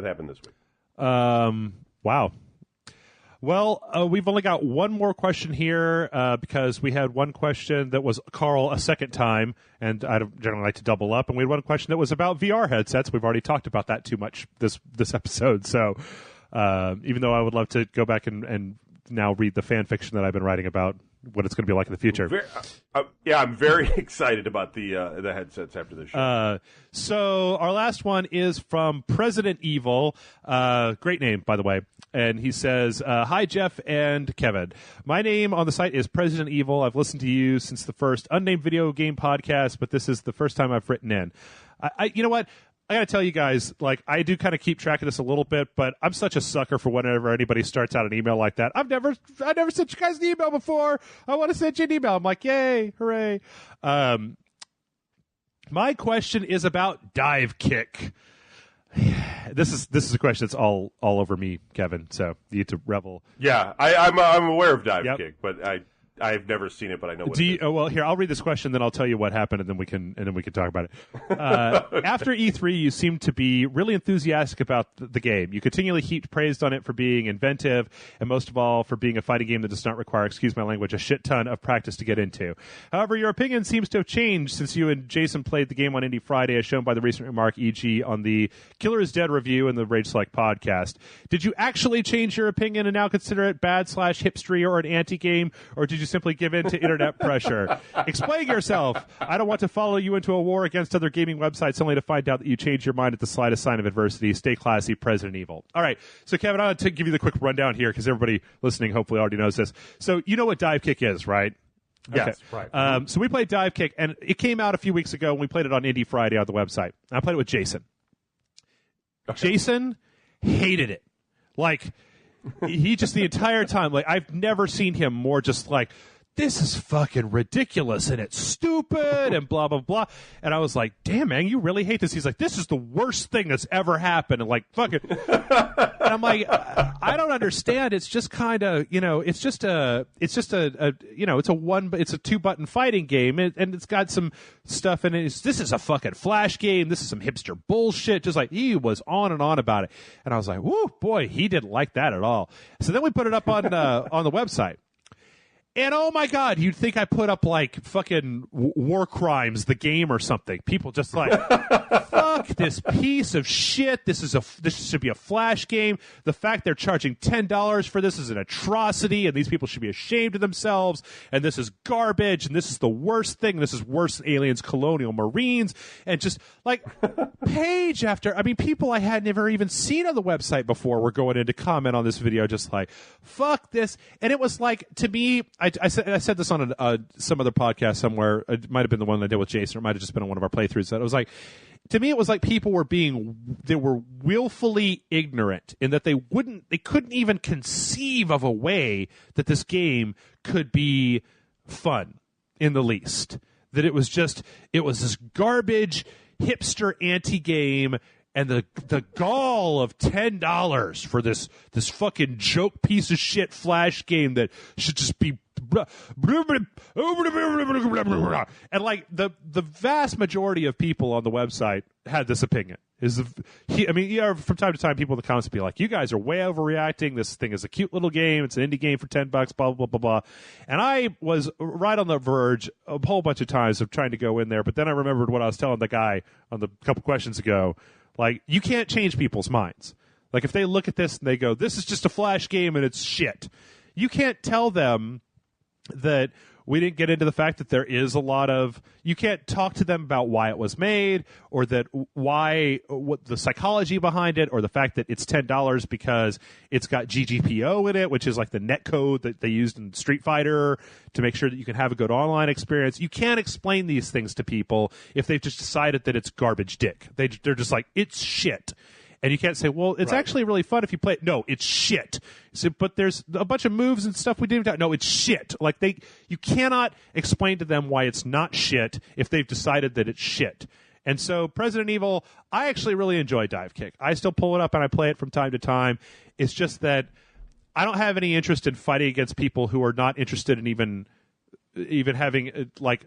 happened this week. Wow. Well, we've only got one more question here because we had one question that was Carl a second time, and I generally like to double up. And we had one question that was about VR headsets. We've already talked about that too much this episode. So even though I would love to go back and now read the fan fiction that I've been writing about what it's going to be like in the future. I'm very excited about the headsets after this show. So our last one is from President Evil. Great name, by the way. And he says, hi, Jeff and Kevin. My name on the site is President Evil. I've listened to you since the first unnamed video game podcast, but this is the first time I've written in. You know what? I got to tell you guys, like, I do kind of keep track of this a little bit, but I'm such a sucker for whenever anybody starts out an email like that. I've never sent you guys an email before. I want to send you an email. I'm like, yay, hooray. My question is about Dive Kick. This is a question that's all over me, Kevin. So you need to revel. Yeah, I'm aware of Dive Kick, but I've never seen it, but I know what it is. Well, here, I'll read this question, then I'll tell you what happened, and then we can talk about it. After E3, you seemed to be really enthusiastic about the game. You continually heaped praise on it for being inventive, and most of all, for being a fighting game that does not require, excuse my language, a shit ton of practice to get into. However, your opinion seems to have changed since you and Jason played the game on Indie Friday, as shown by the recent remark, e.g. on the Killer is Dead review and the Rage Select podcast. Did you actually change your opinion and now consider it bad/hipstery or an anti-game, or did you simply give in to internet pressure? Explain yourself. I don't want to follow you into a war against other gaming websites only to find out that you changed your mind at the slightest sign of adversity. Stay classy, President Evil. All right. So, Kevin, I'll give you the quick rundown here because everybody listening hopefully already knows this. So, you know what Dive Kick is, right? Yes, okay. Right. So we played Dive Kick, and it came out a few weeks ago, and we played it on Indie Friday on the website. I played it with Jason. Okay. Jason hated it. Like, he just the entire time, like, I've never seen him more just like, this is fucking ridiculous and it's stupid and blah, blah, blah. And I was like, damn, man, you really hate this. He's like, this is the worst thing that's ever happened. And like, fuck it. And I'm like, I don't understand. It's just kind of, it's a 2-button fighting game. And it's got some stuff in it. This is a fucking Flash game. This is some hipster bullshit. Just like, he was on and on about it. And I was like, whoo, boy, he didn't like that at all. So then we put it up on the website. And oh my God, you'd think I put up like fucking War Crimes, the game or something. People just like, fuck this piece of shit. This should be a Flash game. The fact they're charging $10 for this is an atrocity, and these people should be ashamed of themselves. And this is garbage, and this is the worst thing. This is worse than Aliens, Colonial Marines, and just like page after. I mean, people I had never even seen on the website before were going in to comment on this video, just like, fuck this. And it was like, to me, I said this on some other podcast somewhere. It might have been the one I did with Jason, or it might have just been on one of our playthroughs. That it was like, to me, it was like people were were willfully ignorant in that they couldn't even conceive of a way that this game could be fun in the least. That it was this garbage hipster anti-game. And the gall of $10 for this fucking joke piece of shit Flash game that should just be and like the vast majority of people on the website had this opinion. From time to time, people in the comments would be like, "You guys are way overreacting. This thing is a cute little game. It's an indie game for $10. Blah blah blah blah." And I was right on the verge a whole bunch of times of trying to go in there, but then I remembered what I was telling the guy on the couple questions ago. Like, you can't change people's minds. Like, if they look at this and they go, this is just a Flash game and it's shit, you can't tell them that We didn't get into the fact that there is a lot of, you can't talk to them about why it was made, or that what the psychology behind it, or the fact that it's $10 because it's got GGPO in it, which is like the net code that they used in Street Fighter to make sure that you can have a good online experience. You can't explain these things to people if they've just decided that it's garbage dick. They're just like, it's shit. And you can't say, well, it's actually really fun if you play it. No, it's shit. So, but there's a bunch of moves and stuff we didn't talk. No, it's shit. Like you cannot explain to them why it's not shit if they've decided that it's shit. And so Resident Evil, I actually really enjoy Dive Kick. I still pull it up and I play it from time to time. It's just that I don't have any interest in fighting against people who are not interested in even having, like,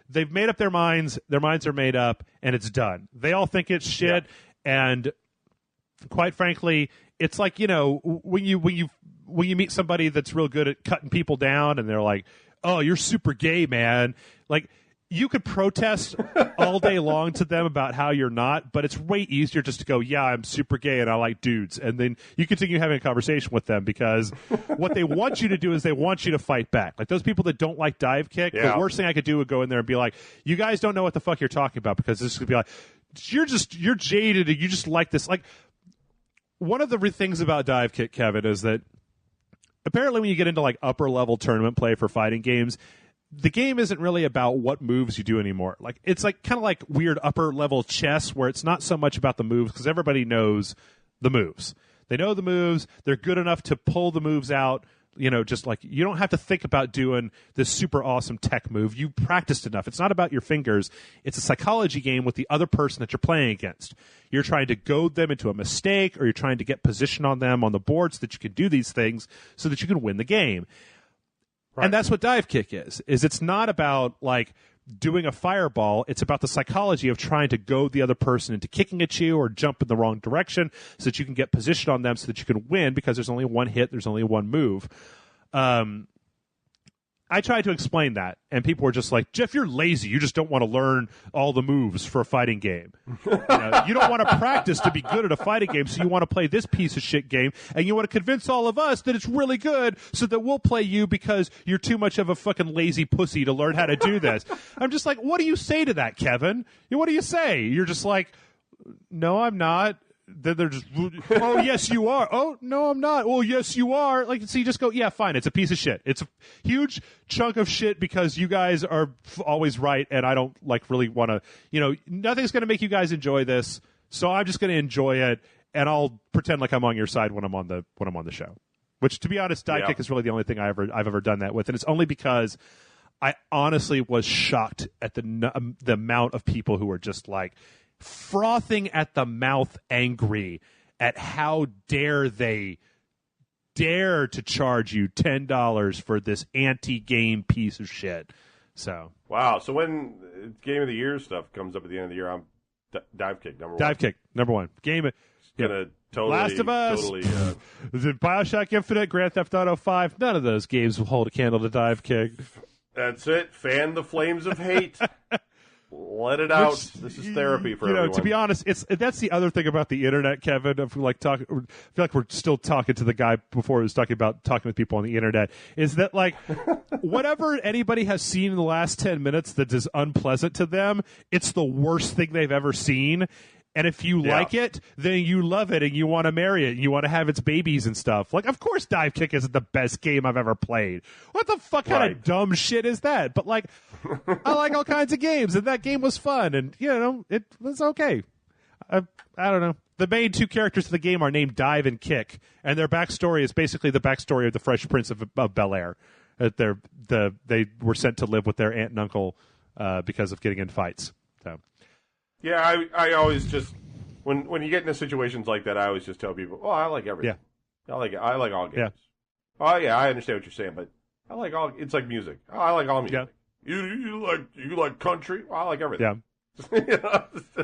they've made up their minds are made up, and it's done. They all think it's shit, and quite frankly, it's like, you know, when you meet somebody that's real good at cutting people down and they're like, oh, you're super gay, man. Like, you could protest all day long to them about how you're not, but it's way easier just to go, yeah, I'm super gay and I like dudes. And then you continue having a conversation with them, because what they want you to do is they want you to fight back. Like those people that don't like Dive Kick, the worst thing I could do would go in there and be like, you guys don't know what the fuck you're talking about, because this could be like, you're jaded and you just like this. Like, one of the things about Dive Kick, Kevin, is that apparently when you get into like upper level tournament play for fighting games, the game isn't really about what moves you do anymore. Like, it's like kind of like weird upper level chess where it's not so much about the moves, because everybody knows the moves. They know the moves. They're good enough to pull the moves out. You know, just like you don't have to think about doing this super awesome tech move. You practiced enough. It's not about your fingers. It's a psychology game with the other person that you're playing against. You're trying to goad them into a mistake, or you're trying to get position on them on the board so that you can do these things so that you can win the game. Right. And that's what Dive Kick is it's not about like doing a fireball. It's about the psychology of trying to goad the other person into kicking at you or jump in the wrong direction so that you can get position on them so that you can win, because there's only one hit, there's only one move. I tried to explain that, and people were just like, Jeff, you're lazy. You just don't want to learn all the moves for a fighting game. You don't want to practice to be good at a fighting game, so you want to play this piece of shit game, and you want to convince all of us that it's really good so that we'll play you because you're too much of a fucking lazy pussy to learn how to do this. I'm just like, what do you say to that, Kevin? What do you say? You're just like, no, I'm not. Then they're just, oh, yes, you are. Oh, no, I'm not. Oh, yes, you are. Like, so you just go, yeah, fine. It's a piece of shit. It's a huge chunk of shit because you guys are always right, and I don't, like, really want to, you know, nothing's going to make you guys enjoy this, so I'm just going to enjoy it, and I'll pretend like I'm on your side when I'm on the show. Which, to be honest, Dive Kick is really the only thing I've ever done that with, and it's only because I honestly was shocked at the amount of people who were just like, frothing at the mouth, angry at how dare they dare to charge you $10 for this anti-game piece of shit. So wow. So when Game of the Year stuff comes up at the end of the year, I'm Dive Kick number one. Dive Kick number one. Game. Gonna totally, Last of Us, totally, BioShock Infinite, Grand Theft Auto 5. None of those games will hold a candle to Dive Kick. That's it. Fan the flames of hate. Let it out. This is therapy for everyone. To be honest, that's the other thing about the internet, Kevin. If we I feel like we're still talking to the guy before he was talking about talking with people on the internet. Is that like whatever anybody has seen in the last 10 minutes that is unpleasant to them, it's the worst thing they've ever seen. And if you like it, then you love it and you want to marry it and you want to have its babies and stuff. Like, of course Dive Kick isn't the best game I've ever played. What the fuck kind of dumb shit is that? But, like, I like all kinds of games, and that game was fun, and, you know, it was okay. I don't know. The main two characters of the game are named Dive and Kick, and their backstory is basically the backstory of the Fresh Prince of Bel-Air. They were sent to live with their aunt and uncle because of getting in fights. So. Yeah, I always just when you get into situations like that, I always just tell people, "Oh, I like everything. Yeah. I like all games. Yeah. Oh yeah, I understand what you're saying, but I like all. It's like music. Oh, I like all music. Yeah. You like country? Well, I like everything. Yeah.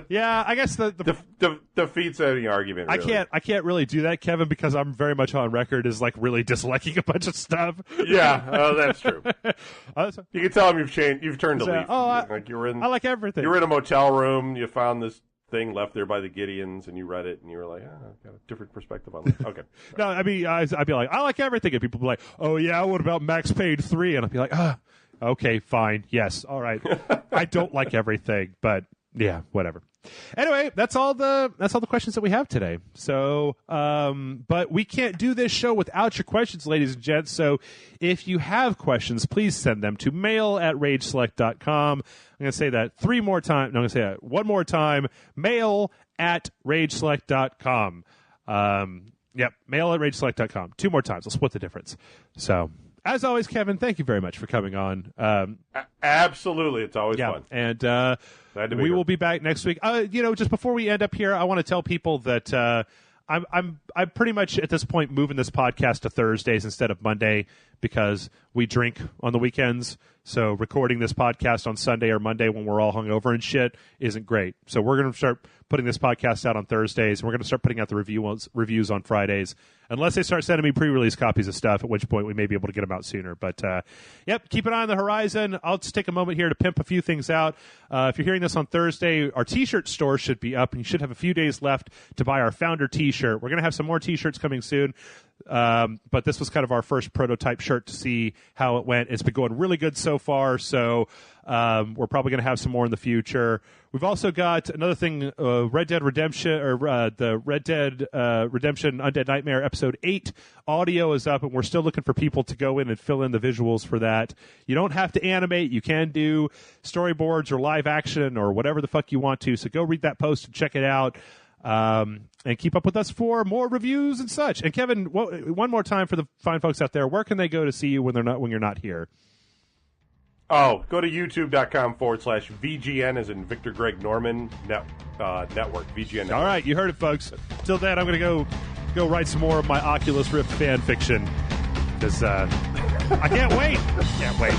Yeah, I guess the defeats any argument. Really. I can't really do that, Kevin, because I'm very much on record as like really disliking a bunch of stuff. Yeah, that's true. You can tell them you've turned a leaf. I like everything. You were in a motel room. You found this thing left there by the Gideons, and you read it, and you were like, I've got a different perspective on it. Okay. No, I mean, I'd be like, I like everything, and people be like, oh yeah, what about Max Payne 3? And I'd be like, Okay, fine. Yes. All right. I don't like everything, but yeah, whatever. Anyway, that's all the questions that we have today. So, but we can't do this show without your questions, ladies and gents. So if you have questions, please send them to mail@rageselect.com. I'm going to say that 3 more times. No, I'm going to say that 1 more time. Mail@rageselect.com. Yep, mail@rageselect.com. 2 more times. I'll split the difference. So, as always, Kevin, thank you very much for coming on. Absolutely. It's always fun. And we will be back next week. Just before we end up here, I want to tell people that I'm pretty much at this point moving this podcast to Thursdays instead of Monday because we drink on the weekends. So recording this podcast on Sunday or Monday when we're all hungover and shit isn't great. So we're going to start putting this podcast out on Thursdays, and we're going to start putting out the reviews on Fridays, unless they start sending me pre-release copies of stuff, at which point we may be able to get them out sooner. But, keep an eye on the horizon. I'll just take a moment here to pimp a few things out. If you're hearing this on Thursday, our T-shirt store should be up, and you should have a few days left to buy our Founder T-shirt. We're going to have some more T-shirts coming soon. But this was kind of our first prototype shirt to see how it went. It's been going really good so far, so we're probably going to have some more in the future. We've also got another thing, Red Dead Redemption, or the Red Dead Redemption Undead Nightmare Episode 8 audio is up, and we're still looking for people to go in and fill in the visuals for that. You don't have to animate. You can do storyboards or live action or whatever the fuck you want to, so go read that post and check it out. And keep up with us for more reviews and such. And Kevin, one more time for the fine folks out there, where can they go to see you when you're not here? Oh, go to youtube.com/VGN as in Victor Greg Norman Network. VGN Network. All right, you heard it, folks. Till then, I'm going to go write some more of my Oculus Rift fan fiction because I can't wait. Can't wait.